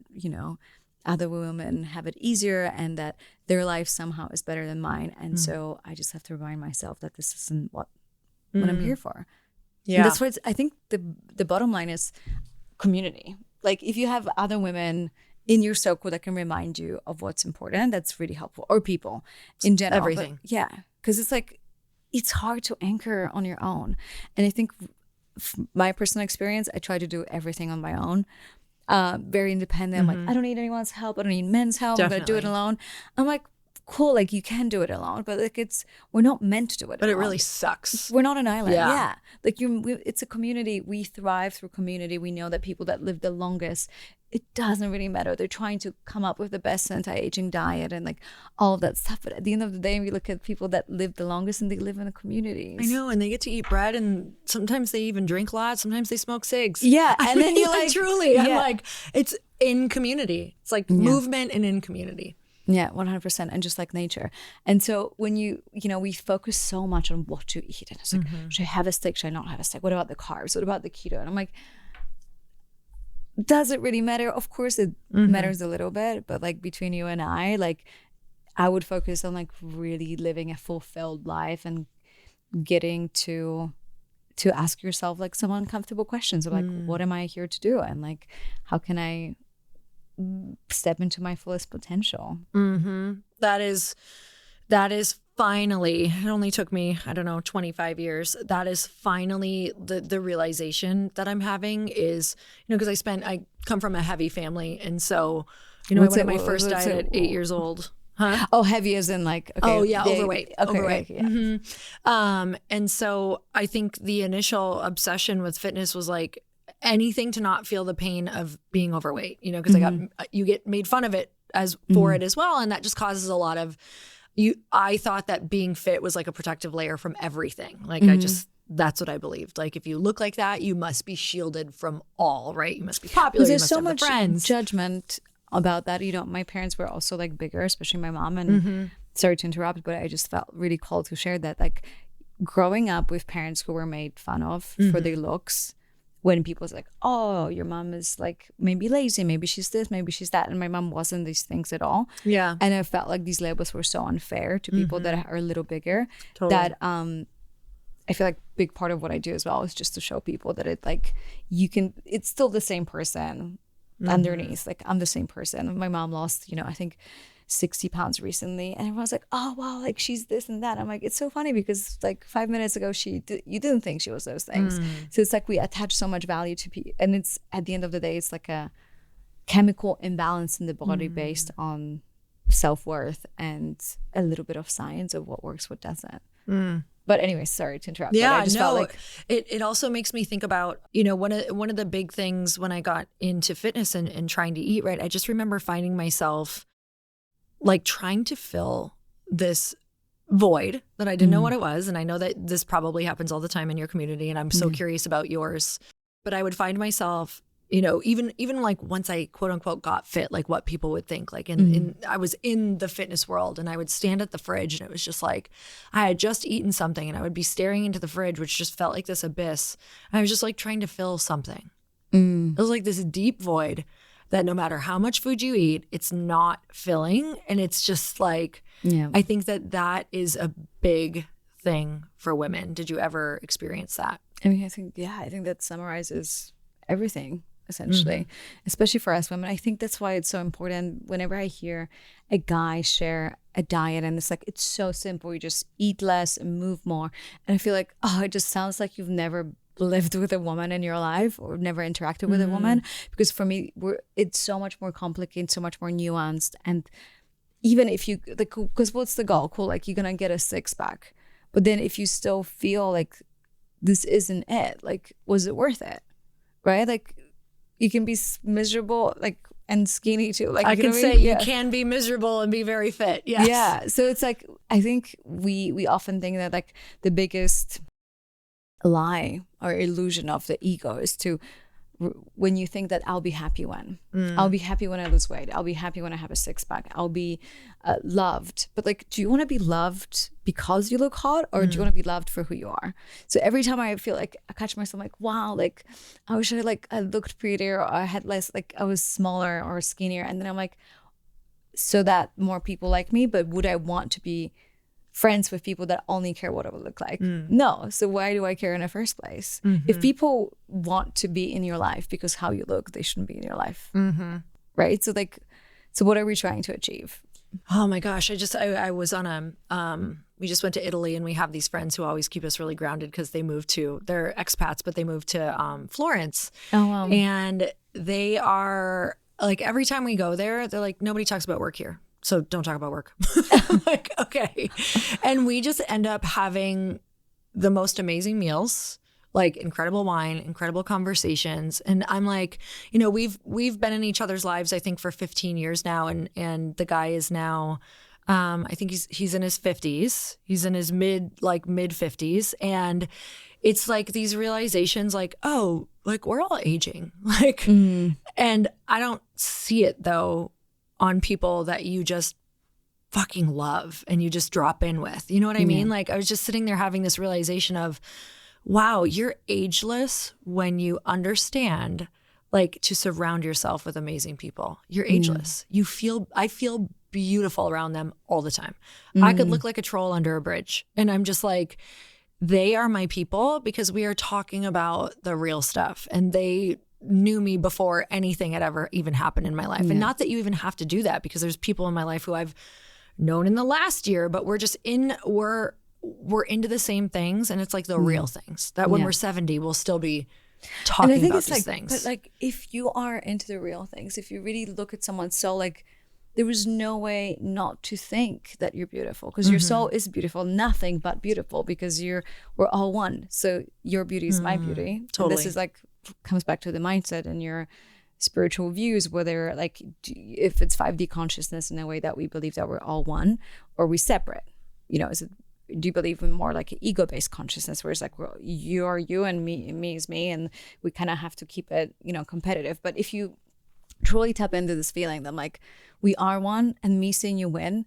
other women have it easier and that their life somehow is better than mine. And so I just have to remind myself that this isn't what I'm here for. Yeah. And that's why I think the bottom line is community. Like, if you have other women in your circle that can remind you of what's important, that's really helpful. Or people in general. Everything. But because it's like, it's hard to anchor on your own. And I think my personal experience, I try to do everything on my own. Very independent. I'm like, I don't need anyone's help. I don't need men's help. Definitely. I'm going to do it alone. I'm like, cool, like you can do it alone, but like we're not meant to do it But alone. it really sucks. We're not an island. Yeah. Like it's a community. We thrive through community. We know that people that live the longest, it doesn't really matter. They're trying to come up with the best anti-aging diet and like all of that stuff. But at the end of the day, we look at people that live the longest and they live in the communities. I know, and they get to eat bread, and sometimes they even drink a lot. Sometimes they smoke cigs. Yeah, and then you're like, truly, I'm like, it's in community. It's like movement and in community. Yeah, 100%. And just like nature. And so when we focus so much on what to eat. And it's like, should I have a steak? Should I not have a steak? What about the carbs? What about the keto? And I'm like, does it really matter? Of course it matters a little bit. But like between you and I, like I would focus on like really living a fulfilled life and getting to ask yourself like some uncomfortable questions of like, what am I here to do? And like, how can I step into my fullest potential? That is finally, it only took me, 25 years. That is finally the realization that I'm having is, because I come from a heavy family. And so, I went on my first diet at 8 years old. Huh? Oh, heavy as in like, okay. Oh yeah, overweight. Overweight. Okay, yeah. And so I think the initial obsession with fitness was like, anything to not feel the pain of being overweight, because you get made fun of it for it as well. And that just causes a lot of I thought that being fit was like a protective layer from everything. Like that's what I believed. Like if you look like that, you must be shielded from all, right? You must be popular. There's you must so have much friends. judgment about that. My parents were also like bigger, especially my mom. And sorry to interrupt, but I just felt really called to share that. Like growing up with parents who were made fun of for their looks, when people's like, oh, your mom is like maybe lazy, maybe she's this, maybe she's that. And my mom wasn't these things at all. Yeah. And I felt like these labels were so unfair to people that are a little bigger. Totally. That I feel like a big part of what I do as well is just to show people that it like it's still the same person underneath. Like I'm the same person. My mom lost, I think 60 pounds recently, and everyone's like, oh wow, like she's this and that. I'm like, it's so funny because like 5 minutes ago you didn't think she was those things. So it's like we attach so much value to people, and it's at the end of the day it's like a chemical imbalance in the body based on self-worth and a little bit of science of what works, what doesn't. But anyway, sorry to interrupt. Yeah, but I just felt like it also makes me think about, one of the big things when I got into fitness and trying to eat right, I just remember finding myself like trying to fill this void that I didn't know what it was. And I know that this probably happens all the time in your community, and I'm so curious about yours. But I would find myself, even like once I quote unquote got fit, like what people would think, like I was in the fitness world, and I would stand at the fridge, and it was just like I had just eaten something, and I would be staring into the fridge, which just felt like this abyss. And I was just like trying to fill something. It was like this deep void that no matter how much food you eat, it's not filling. And it's just like, I think that is a big thing for women. Did you ever experience that? I mean, I think that summarizes everything essentially, especially for us women. I think that's why it's so important whenever I hear a guy share a diet and it's like, it's so simple. You just eat less and move more. And I feel like, oh, it just sounds like you've never lived with a woman in your life or never interacted with a woman, because for me it's so much more complicated, so much more nuanced. And even if you like, because what's the goal? Cool, like you're gonna get a six-pack, but then if you still feel like this isn't it, like was it worth it? Right? Like you can be miserable like and skinny too. Like I can say you can be miserable and be very fit. Yes. Yeah, so it's like I think we often think that like the biggest lie or illusion of the ego is to when you think that I'll be happy when I lose weight, I'll be happy when I have a six-pack, I'll be loved. But like, do you want to be loved because you look hot, or do you want to be loved for who you are? So every time I feel like I catch myself like, wow, like I wish I looked prettier, or I had less, like I was smaller or skinnier, and then I'm like, so that more people like me. But would I want to be friends with people that only care what I would look like? No. So why do I care in the first place? If people want to be in your life because how you look, they shouldn't be in your life. Right? So like, so what are we trying to achieve? Oh my gosh. I was on we just went to Italy, and we have these friends who always keep us really grounded because they're expats, but they moved to Florence. Oh, wow. And they are like, every time we go there, they're like, nobody talks about work here, so don't talk about work. I'm like, okay. And we just end up having the most amazing meals, like incredible wine, incredible conversations. And I'm like, we've been in each other's lives, I think, for 15 years now. And the guy is now, I think he's in his 50s. He's in his mid 50s. And it's like these realizations like, oh, like we're all aging. Like, and I don't see it though on people that you just fucking love and you just drop in with, you know what I mean? Like I was just sitting there having this realization of, wow, you're ageless when you understand like to surround yourself with amazing people. You're ageless. I feel beautiful around them all the time. I could look like a troll under a bridge, and I'm just like, they are my people because we are talking about the real stuff, and they knew me before anything had ever even happened in my life. And not that you even have to do that, because there's people in my life who I've known in the last year, but we're into the same things, and it's like the real things that when we're 70 we'll still be talking about these things. But like if you are into the real things, if you really look at someone, so like there is no way not to think that you're beautiful, because your soul is beautiful, nothing but beautiful, because we're all one. So your beauty is my beauty. Totally. And this is like comes back to the mindset and your spiritual views, whether like if it's 5D consciousness in a way that we believe that we're all one, or we separate. Do you believe in more like an ego-based consciousness, where it's like, well, you are you and me is me, and we kind of have to keep it competitive? But if you truly tap into this feeling that like we are one, and me seeing you win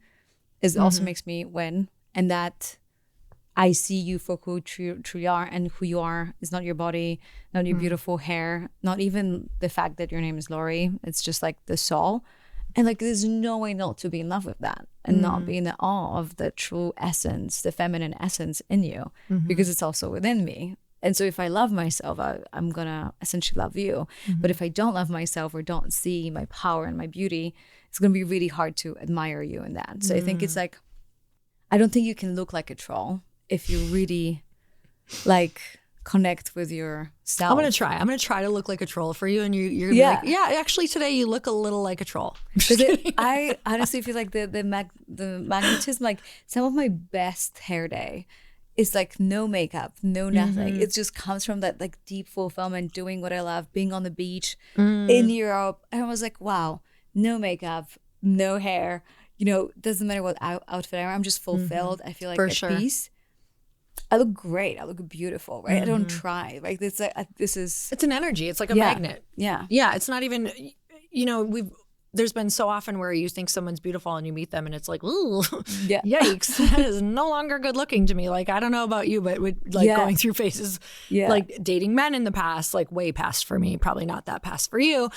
is also makes me win, and that I see you for who truly you are, and who you are is not your body, not your beautiful hair, not even the fact that your name is Lori. It's just like the soul. And like, there's no way not to be in love with that and not be in the awe of the true essence, the feminine essence in you, because it's also within me. And so if I love myself, I'm going to essentially love you. But if I don't love myself or don't see my power and my beauty, it's going to be really hard to admire you in that. So I think it's like, I don't think you can look like a troll if you really like connect with yourself. I'm gonna try to look like a troll for you, and you're gonna be like, yeah, actually today you look a little like a troll. I honestly feel like the magnetism, like some of my best hair day is like no makeup, no nothing. It just comes from that like deep fulfillment, doing what I love, being on the beach in Europe. And I was like, wow, no makeup, no hair, you know, doesn't matter what outfit I wear, I'm just fulfilled. I feel like at peace. I look great. I look beautiful, right? I don't try. Like it's an energy. It's like a magnet. Yeah. Yeah. It's not even, you know, there's been so often where you think someone's beautiful and you meet them and it's like, ooh, yikes. That is no longer good looking to me. Like, I don't know about you, but with like going through phases, like dating men in the past, like way past for me, probably not that past for you,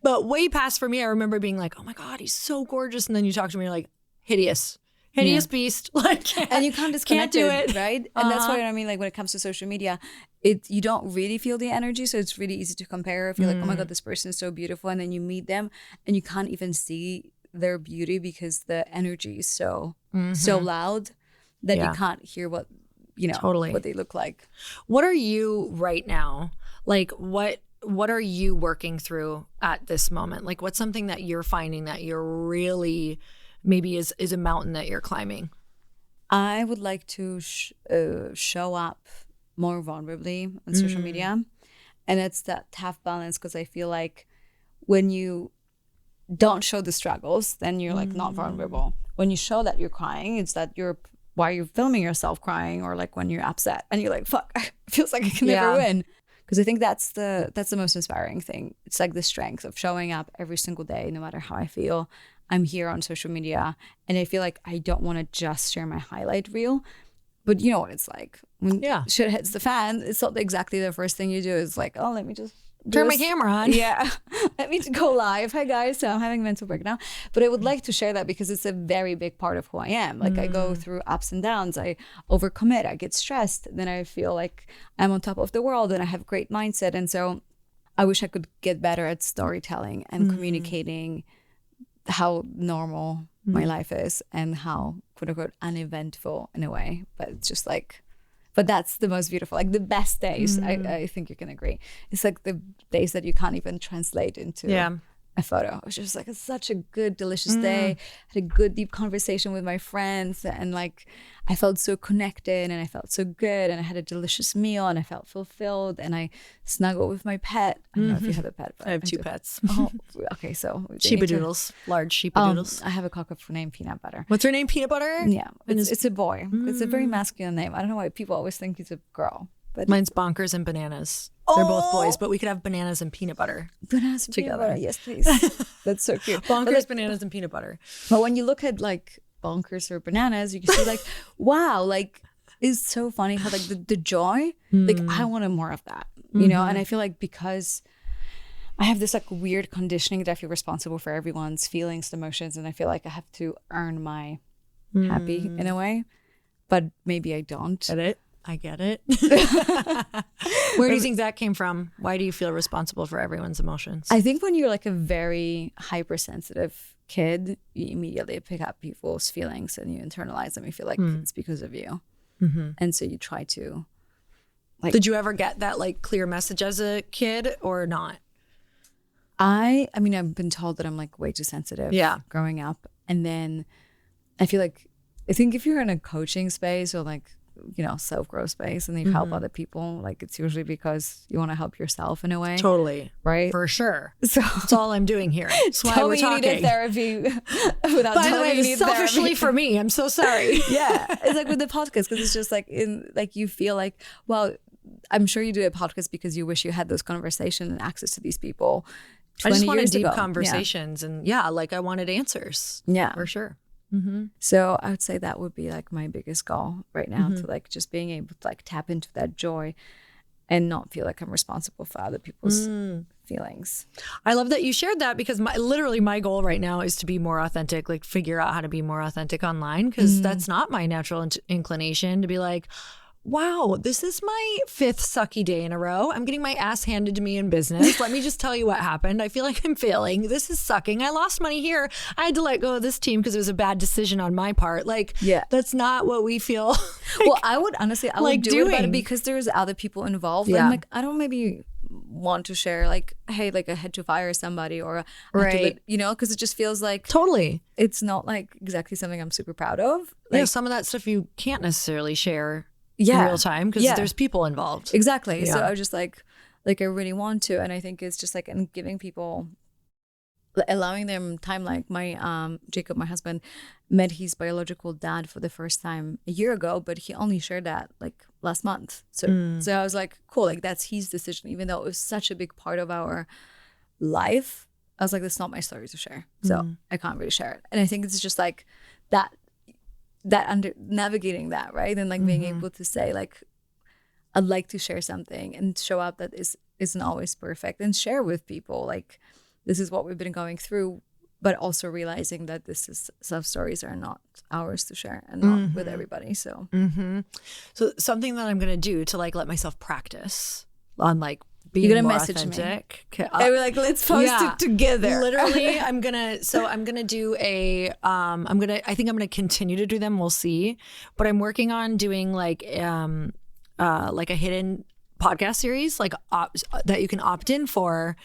but way past for me. I remember being like, oh my God, he's so gorgeous. And then you talk to me, you're like, hideous beast, like, and you can't disconnect do it, right? And that's what I mean. Like when it comes to social media, you don't really feel the energy, so it's really easy to compare. If you're like, oh my God, this person is so beautiful, and then you meet them and you can't even see their beauty because the energy is so loud that you can't hear what what they look like. What are you right now? Like what are you working through at this moment? Like what's something that you're finding that you're really maybe is a mountain that you're climbing? I would like to show up more vulnerably on social media. And it's that tough balance, because I feel like when you don't show the struggles, then you're like not vulnerable. When you show that you're crying, it's that why you're filming yourself crying, or like when you're upset and you're like, fuck, it feels like I can never win. Because I think that's the most inspiring thing. It's like the strength of showing up every single day, no matter how I feel. I'm here on social media, and I feel like I don't want to just share my highlight reel, but you know what it's like when shit hits the fan. It's not exactly the first thing you do. It's like, oh, let me just turn my camera on. Yeah, let me go live. Hi guys, so I'm having a mental breakdown. But I would like to share that because it's a very big part of who I am. Like I go through ups and downs. I overcommit. I get stressed. Then I feel like I'm on top of the world, and I have great mindset. And so I wish I could get better at storytelling and communicating how normal my life is and how quote unquote uneventful in a way. But it's just like, but that's the most beautiful, like the best days. I think you can agree. It's like the days that you can't even translate into a photo. It was just like such a good, delicious day. Had a good, deep conversation with my friends, and like I felt so connected, and I felt so good, and I had a delicious meal, and I felt fulfilled, and I snuggled with my pet. I don't know if you have a pet, but I have two pets. Oh, okay, so Sheepadoodles, large sheepadoodles. I have a cocker named Peanut Butter. What's her name? Peanut Butter? Yeah, it's a boy. It's a very masculine name. I don't know why people always think he's a girl. But mine's Bonkers and Bananas. They're both boys, but we could have Bananas and Peanut Butter Bananas and together. Peanut butter. Yes, please. That's so cute. Bonkers, Bananas, and Peanut Butter. But when you look at like Bonkers or Bananas, you can see like, wow, like it's so funny how like the joy, like I wanted more of that, you know? And I feel like because I have this like weird conditioning that I feel responsible for everyone's feelings and emotions, and I feel like I have to earn my happy in a way, but maybe I don't. I get it. Where do you think that came from? Why do you feel responsible for everyone's emotions? I think when you're like a very hypersensitive kid, you immediately pick up people's feelings and you internalize them. You feel like it's because of you. And so you try to like... Did you ever get that like clear message as a kid or not? I mean, I've been told that I'm like way too sensitive growing up. And then I think if you're in a coaching space or like, you know, self-growth space and you help other people, like it's usually because you want to help yourself in a way. Totally. Right? For sure. So that's all I'm doing here. That's why we're talking. You need a therapy without By the telling way, you need selfishly therapy. for me, I'm so sorry. Yeah. It's like with the podcast, because it's just like you feel like, well, I'm sure you do a podcast because you wish you had those conversations and access to these people 20 I just wanted years deep ago. conversations and like I wanted answers. Yeah. For sure. So I would say that would be like my biggest goal right now, to like just being able to like tap into that joy and not feel like I'm responsible for other people's feelings. I love that you shared that, because literally my goal right now is to be more authentic, like figure out how to be more authentic online, because that's not my natural inclination to be like, wow, this is my 5th sucky day in a row. I'm getting my ass handed to me in business. Let me just tell you what happened. I feel like I'm failing. This is sucking. I lost money here. I had to let go of this team because it was a bad decision on my part. Like, that's not what we feel like, well, I would honestly, I would do doing. it, but because there's other people involved. Yeah. I'm like, I don't maybe want to share like, hey, like I had to fire somebody, or right, you know, because it just feels like totally, it's not like exactly something I'm super proud of. Like, yeah, some of that stuff you can't necessarily share in real time because there's people involved. Exactly. Yeah. So I was just like I really want to, and I think it's just like, and giving people, allowing them time. Like my Jacob, my husband, met his biological dad for the first time a year ago, but he only shared that like last month. So I was like, cool, like that's his decision, even though it was such a big part of our life. I was like, that's not my story to share, so I can't really share it. And I think it's just like that under navigating that, right? And like being able to say like, I'd like to share something and show up that isn't always perfect, and share with people like, this is what we've been going through, but also realizing that some stories are not ours to share and not with everybody. So So something that I'm gonna do to like let myself practice on like being you're gonna more message authentic. me. I was like, let's post it together. Literally, I'm gonna do I think I'm gonna continue to do them. We'll see. But I'm working on doing like a hidden podcast series, like that you can opt in for.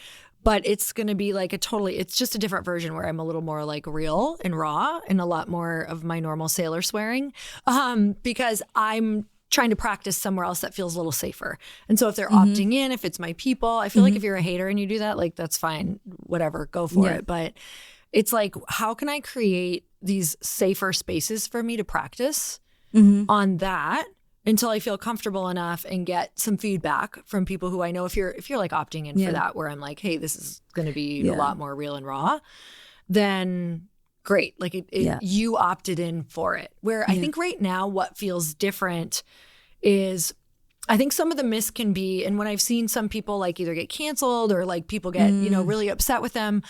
But it's going to be like it's just a different version where I'm a little more like real and raw and a lot more of my normal sailor swearing, because I'm trying to practice somewhere else that feels a little safer. And so if they're opting in, if it's my people, I feel like if you're a hater and you do that, like that's fine, whatever, go for it. But it's like, how can I create these safer spaces for me to practice on that until I feel comfortable enough and get some feedback from people who I know, if you're like opting in for that, where I'm like, hey, this is going to be a lot more real and raw, then great. Like you opted in for it. Where I think right now what feels different is, I think some of the myths can be, and when I've seen some people like either get canceled or like people get, really upset with them,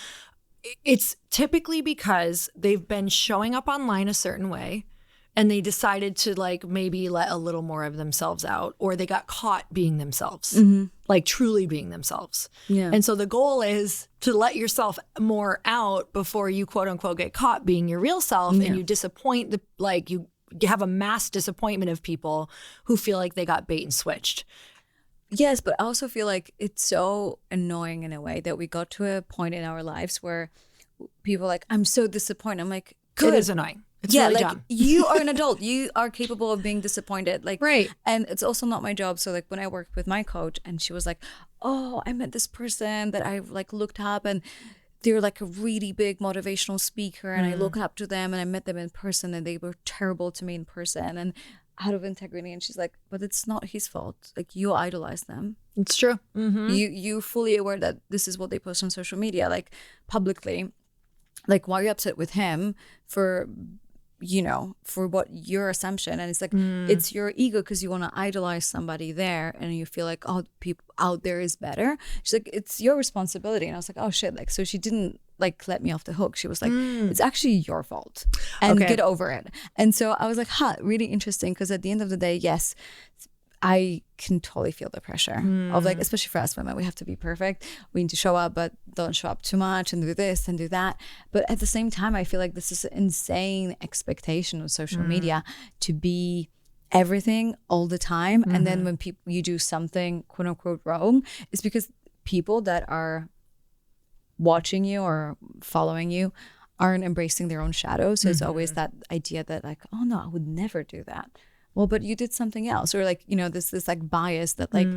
it's typically because they've been showing up online a certain way, and they decided to like maybe let a little more of themselves out, or they got caught being themselves, like truly being themselves. Yeah. And so the goal is to let yourself more out before you quote unquote get caught being your real self, and you disappoint you have a mass disappointment of people who feel like they got bait and switched. Yes, but I also feel like it's so annoying in a way that we got to a point in our lives where people are like, I'm so disappointed. I'm like, good. It is annoying. It's really like dumb. You are an adult. You are capable of being disappointed. Like, right. And it's also not my job. So like when I worked with my coach, and she was like, oh, I met this person that I like looked up, and they're like a really big motivational speaker, and I look up to them, and I met them in person, and they were terrible to me in person and out of integrity. And she's like, but it's not his fault. Like, you idolize them. It's true. You fully aware that this is what they post on social media, like publicly. Like, why are you upset with him for what your assumption? And it's like, it's your ego because you want to idolize somebody there, and you feel like, oh, people out there is better. She's like, it's your responsibility. And I was like, oh shit. Like, so she didn't like let me off the hook. She was like, it's actually your fault, and get over it. And so I was like, really interesting, because at the end of the day, yes, I can totally feel the pressure of like, especially for us women, we have to be perfect. We need to show up, but don't show up too much, and do this and do that. But at the same time, I feel like this is an insane expectation of social media to be everything all the time. And then when you do something quote unquote wrong, it's because people that are watching you or following you aren't embracing their own shadows. So it's always that idea that like, oh no, I would never do that. Well, but you did something else. Or like, this like bias that like,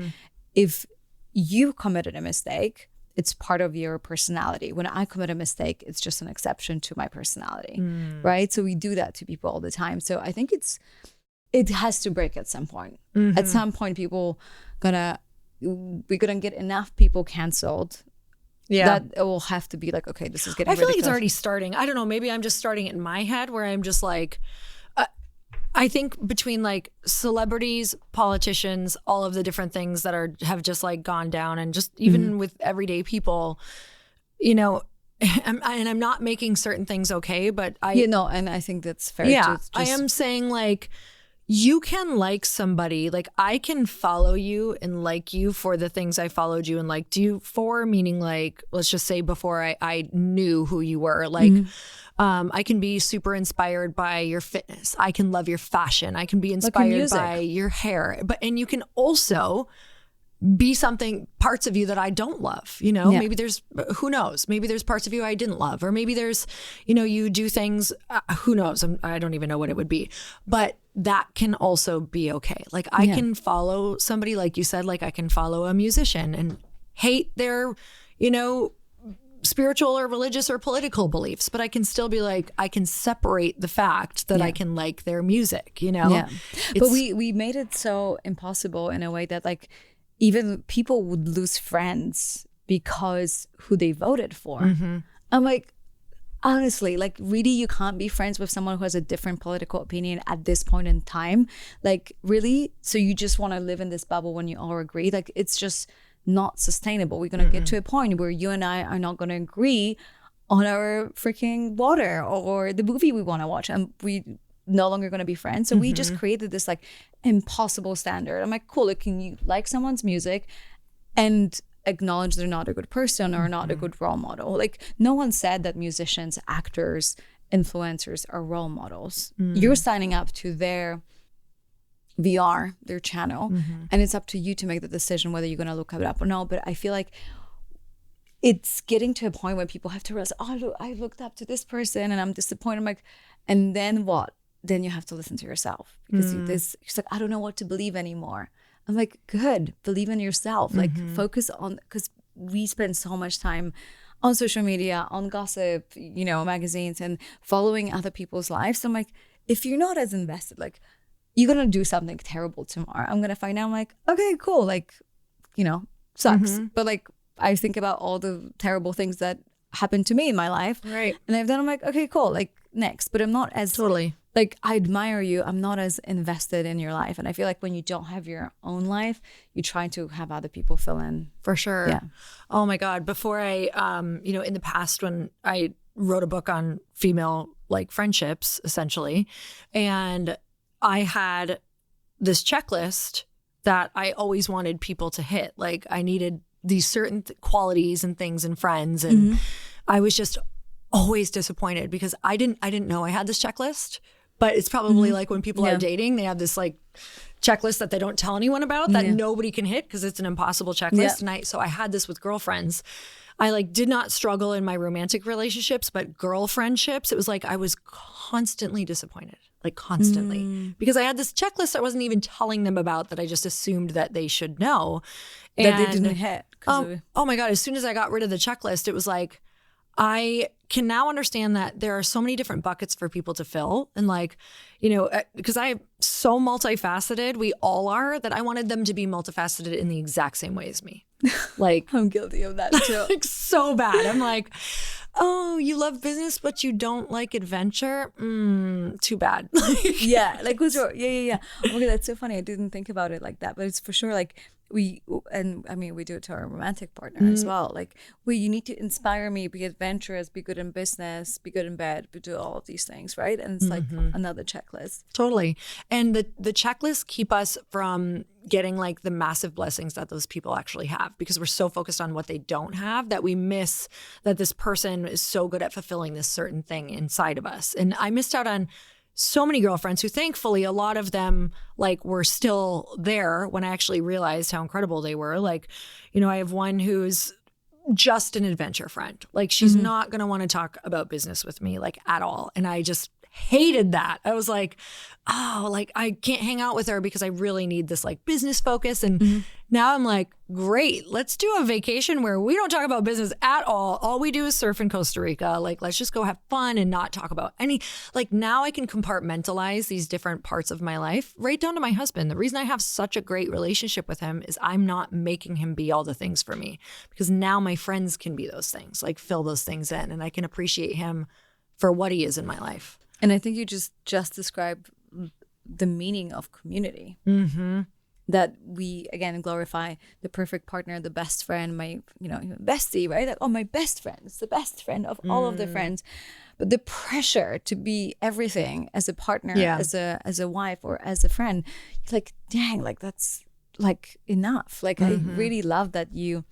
if you committed a mistake, it's part of your personality. When I commit a mistake, it's just an exception to my personality, right? So we do that to people all the time. So I think it has to break at some point. At some point, we're gonna get enough people canceled That it will have to be like, okay, this is getting I feel ridiculous. like it's already starting. I don't know. Maybe I'm just starting it in my head where I'm just like, I think between like celebrities, politicians, all of the different things that have just like gone down, and just even with everyday people, you know, and I'm not making certain things okay, but and I think that's fair. Yeah, I am saying like, you can like somebody, like I can follow you and like you for the things I followed you and liked you for, meaning like, let's just say before I knew who you were, like, I can be super inspired by your fitness. I can love your fashion. I can be inspired by your hair, and you can also be parts of you that I don't love, you know, maybe there's, who knows, maybe there's parts of you I didn't love, or maybe there's, you know, you do things, who knows, I don't even know what it would be, but that can also be okay. Like I can follow somebody, like you said, like I can follow a musician and hate their, you know, spiritual or religious or political beliefs, but I can still be like, I can separate the fact that I can like their music, you know? Yeah. But we made it so impossible in a way that like, even people would lose friends because who they voted for. I'm like, honestly, like really, you can't be friends with someone who has a different political opinion at this point in time. Like really? So you just want to live in this bubble when you all agree? Like it's just not sustainable. We're going to get to a point where you and I are not going to agree on our freaking water or the movie we want to watch. And we no longer going to be friends. So we just created this like impossible standard. I'm like, cool, like, can you like someone's music and acknowledge they're not a good person or not a good role model? Like no one said that musicians, actors, influencers are role models. You're signing up to their VR, their channel, and it's up to you to make the decision whether you're going to look it up or not. But I feel like it's getting to a point where people have to realize, oh, look, I looked up to this person and I'm disappointed. I'm like, and then what? Then you have to listen to yourself because it's like, I don't know what to believe anymore. I'm like, good, believe in yourself. Like focus on, because we spend so much time on social media, on gossip, you know, magazines and following other people's lives. So I'm like, if you're not as invested, like you're going to do something terrible tomorrow. I'm going to find out, I'm like, okay, cool. Like, you know, sucks. But like, I think about all the terrible things that happened to me in my life. Right. And then I'm like, okay, cool. Like next, but I'm not as like, I admire you. I'm not as invested in your life. And I feel like when you don't have your own life, you try to have other people fill in. For sure. Yeah. Oh my God. Before I, you know, in the past when I wrote a book on female like friendships, essentially, and I had this checklist that I always wanted people to hit. Like I needed these certain qualities and things in friends. And I was just always disappointed because I didn't know I had this checklist. But it's probably like when people are dating, they have this like checklist that they don't tell anyone about that nobody can hit because it's an impossible checklist. And so I had this with girlfriends. I like did not struggle in my romantic relationships, but girlfriendships, it was like I was constantly disappointed, like constantly, because I had this checklist I wasn't even telling them about that I just assumed that they should know. That they didn't hit. Oh my God, as soon as I got rid of the checklist, it was like, I can now understand that there are so many different buckets for people to fill. And like, you know, because I'm so multifaceted, we all are, that I wanted them to be multifaceted in the exact same way as me. Like, I'm guilty of that too. Like so bad. I'm like, oh, you love business, but you don't like adventure? Too bad. Yeah. Like, who's your, yeah. Okay, that's so funny. I didn't think about it like that, but it's for sure like, we do it to our romantic partner as well. Like, you need to inspire me, be adventurous, be good in business, be good in bed, do all of these things, right? And it's like another checklist. Totally. And the checklists keep us from getting like the massive blessings that those people actually have, because we're so focused on what they don't have that we miss that this person is so good at fulfilling this certain thing inside of us. And I missed out on so many girlfriends who, thankfully, a lot of them like were still there when I actually realized how incredible they were. Like, you know, I have one who's just an adventure friend. Like she's not going to want to talk about business with me like at all. And I just hated that. I was like, oh, like I can't hang out with her because I really need this like business focus. And now I'm like, great, let's do a vacation where we don't talk about business at all. All we do is surf in Costa Rica. Like, let's just go have fun and not talk about any, like now I can compartmentalize these different parts of my life right down to my husband. The reason I have such a great relationship with him is I'm not making him be all the things for me, because now my friends can be those things, like fill those things in, and I can appreciate him for what he is in my life. And I think you just described the meaning of community. That we, again, glorify the perfect partner, the best friend, my, bestie, right? Like, oh, my best friend. It's the best friend of all of the friends. But the pressure to be everything as a partner, as a wife, or as a friend, you're like, dang, like that's like enough. Like I really love that you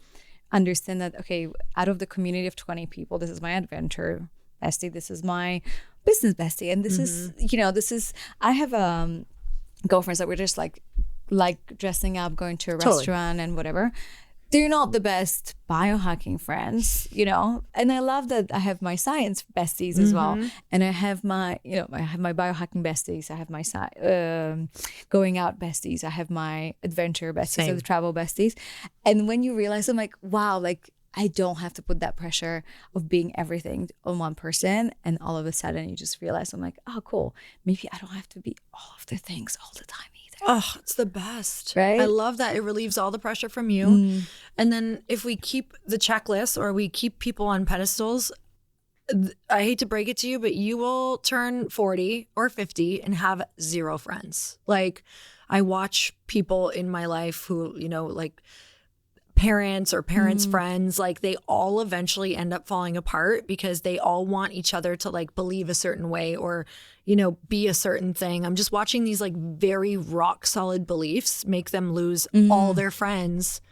understand that, okay, out of the community of 20 people, this is my adventure bestie, this is my business bestie, and this is I have girlfriends that were just like dressing up, going to a restaurant and whatever. They're not the best biohacking friends, and I love that I have my science besties as well, and I have my biohacking besties, I have my going out besties, I have my adventure besties, so the travel besties. And when you realize, I'm like, wow, like I don't have to put that pressure of being everything on one person, and all of a sudden you just realize, I'm like, oh cool, maybe I don't have to be all of the things all the time either. Oh, it's the best. Right? I love that. It relieves all the pressure from you. And then if we keep the checklist, or we keep people on pedestals, I hate to break it to you, but you will turn 40 or 50 and have zero friends. Like I watch people in my life who, like parents or parents' friends, like they all eventually end up falling apart because they all want each other to like believe a certain way or, be a certain thing. I'm just watching these like very rock solid beliefs make them lose all their friends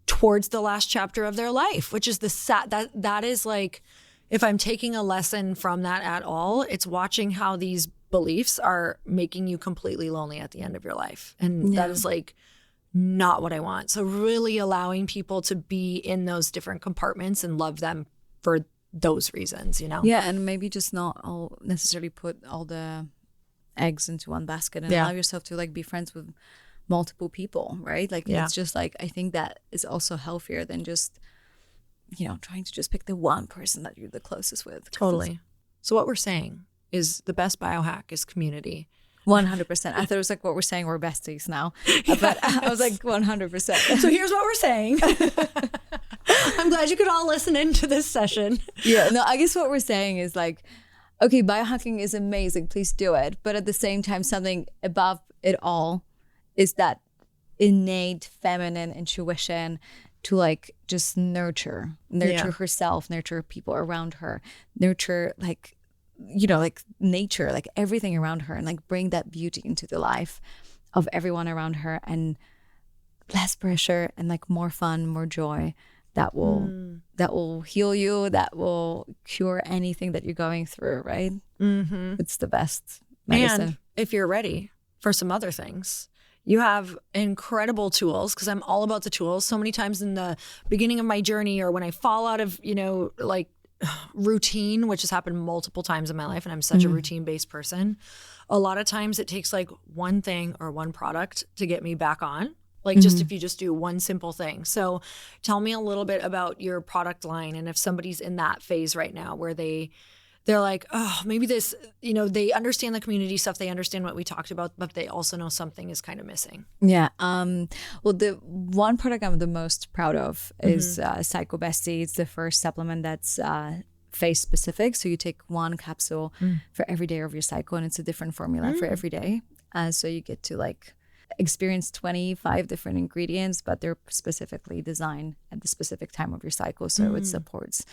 towards the last chapter of their life, which is that is like, if I'm taking a lesson from that at all, it's watching how these beliefs are making you completely lonely at the end of your life. And that is like not what I want. So really allowing people to be in those different compartments and love them for those reasons, Yeah, and maybe just not all necessarily put all the eggs into one basket, and allow yourself to like be friends with multiple people, right? Like it's just like, I think that is also healthier than just, trying to just pick the one person that you're the closest with. Totally. So what we're saying is the best biohack is community. 100%. I thought it was like what we're saying, we're besties now. But I was like 100%. So here's what we're saying. I'm glad you could all listen into this session. Yeah, no, I guess what we're saying is like, okay, biohacking is amazing, please do it. But at the same time, something above it all is that innate feminine intuition to like just nurture herself, nurture people around her, nurture like nature, like everything around her, and like bring that beauty into the life of everyone around her, and less pressure and like more fun, more joy that will heal you, that will cure anything that you're going through, right? It's the best medicine. And if you're ready for some other things, you have incredible tools, because I'm all about the tools. So many times in the beginning of my journey, or when I fall out of, like routine, which has happened multiple times in my life, and I'm such a routine-based person, a lot of times it takes like one thing or one product to get me back on. Like just if you just do one simple thing. So tell me a little bit about your product line, and if somebody's in that phase right now where they're like, oh, maybe this, they understand the community stuff, they understand what we talked about, but they also know something is kind of missing. Yeah. Well, the one product I'm the most proud of is Psycho Bestie. It's the first supplement that's phase specific. So you take one capsule for every day of your cycle, and it's a different formula for every day. So you get to like experience 25 different ingredients, but they're specifically designed at the specific time of your cycle. So it supports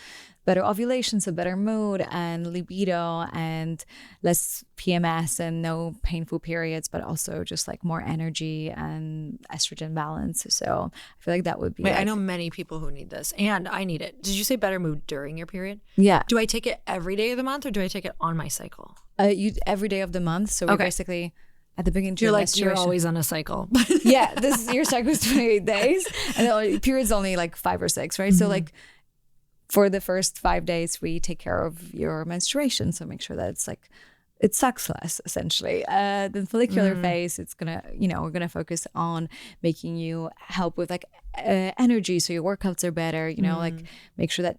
better ovulation, so better mood and libido, and less PMS and no painful periods, but also just like more energy and estrogen balance. So I feel like that would be I know many people who need this, and I need it. Did you say better mood during your period? Yeah. Do I take it every day of the month, or do I take it on my cycle? You every day of the month. So we basically at the beginning, you're always on a cycle. Yeah, your cycle is 28 days, and the period's only like 5 or 6, right? So like for the first 5 days, we take care of your menstruation. So make sure that it's like, it sucks less, essentially. The follicular phase, it's gonna, we're gonna focus on making you help with like energy, so your workouts are better. Like make sure that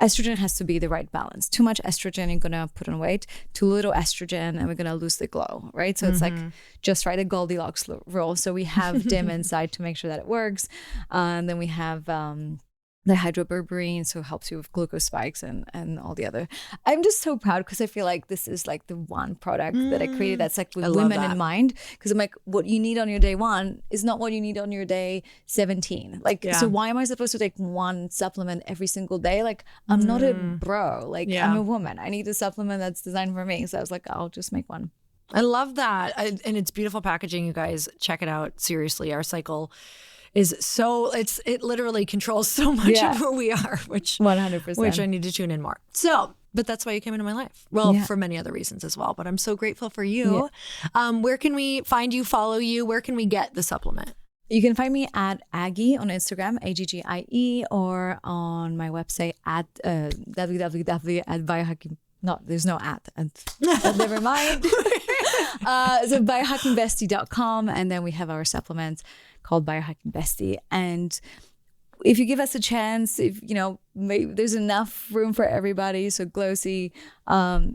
estrogen has to be the right balance. Too much estrogen, you're gonna put on weight. Too little estrogen, and we're gonna lose the glow, right? So it's like just right, a Goldilocks rule. So we have dim inside to make sure that it works. And then we have the hydroberberine, so it helps you with glucose spikes and all the other. I'm just so proud because I feel like this is like the one product that I created that's like with women in mind. Because I'm like, what you need on your day 1 is not what you need on your day 17. Like, so why am I supposed to take one supplement every single day? Like, I'm not a bro. Like, I'm a woman. I need a supplement that's designed for me. So I was like, I'll just make one. I love that. And it's beautiful packaging, you guys. Check it out. Seriously, our cycle is so, it literally controls so much of who we are, which 100%. Which I need to tune in more. So, but that's why you came into my life. Well, for many other reasons as well, but I'm so grateful for you. Where can we find you, follow you? Where can we get the supplement? You can find me at Aggie on Instagram, AGGIE, or on my website at www.biohacking. No, there's no at. Never mind. So biohackingbestie.com, and then we have our supplements called Biohacking Bestie. And if you give us a chance, if maybe there's enough room for everybody, so Glossy, I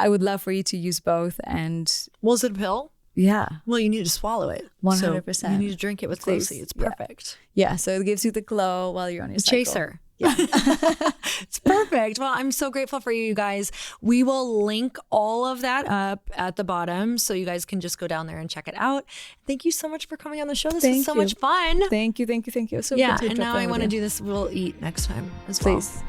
would love for you to use both. And was it a pill? Yeah. Well, you need to swallow it. 100%. So you need to drink it with Glossy. It's perfect. Yeah. So it gives you the glow while you're on your cycle. Chaser. Yeah. It's perfect. Well, I'm so grateful for you guys. We will link all of that up at the bottom so you guys can just go down there and check it out. Thank you so much for coming on the show. This was so much fun. Thank you. So yeah, and now I want to do this. We'll eat next time as well. Please.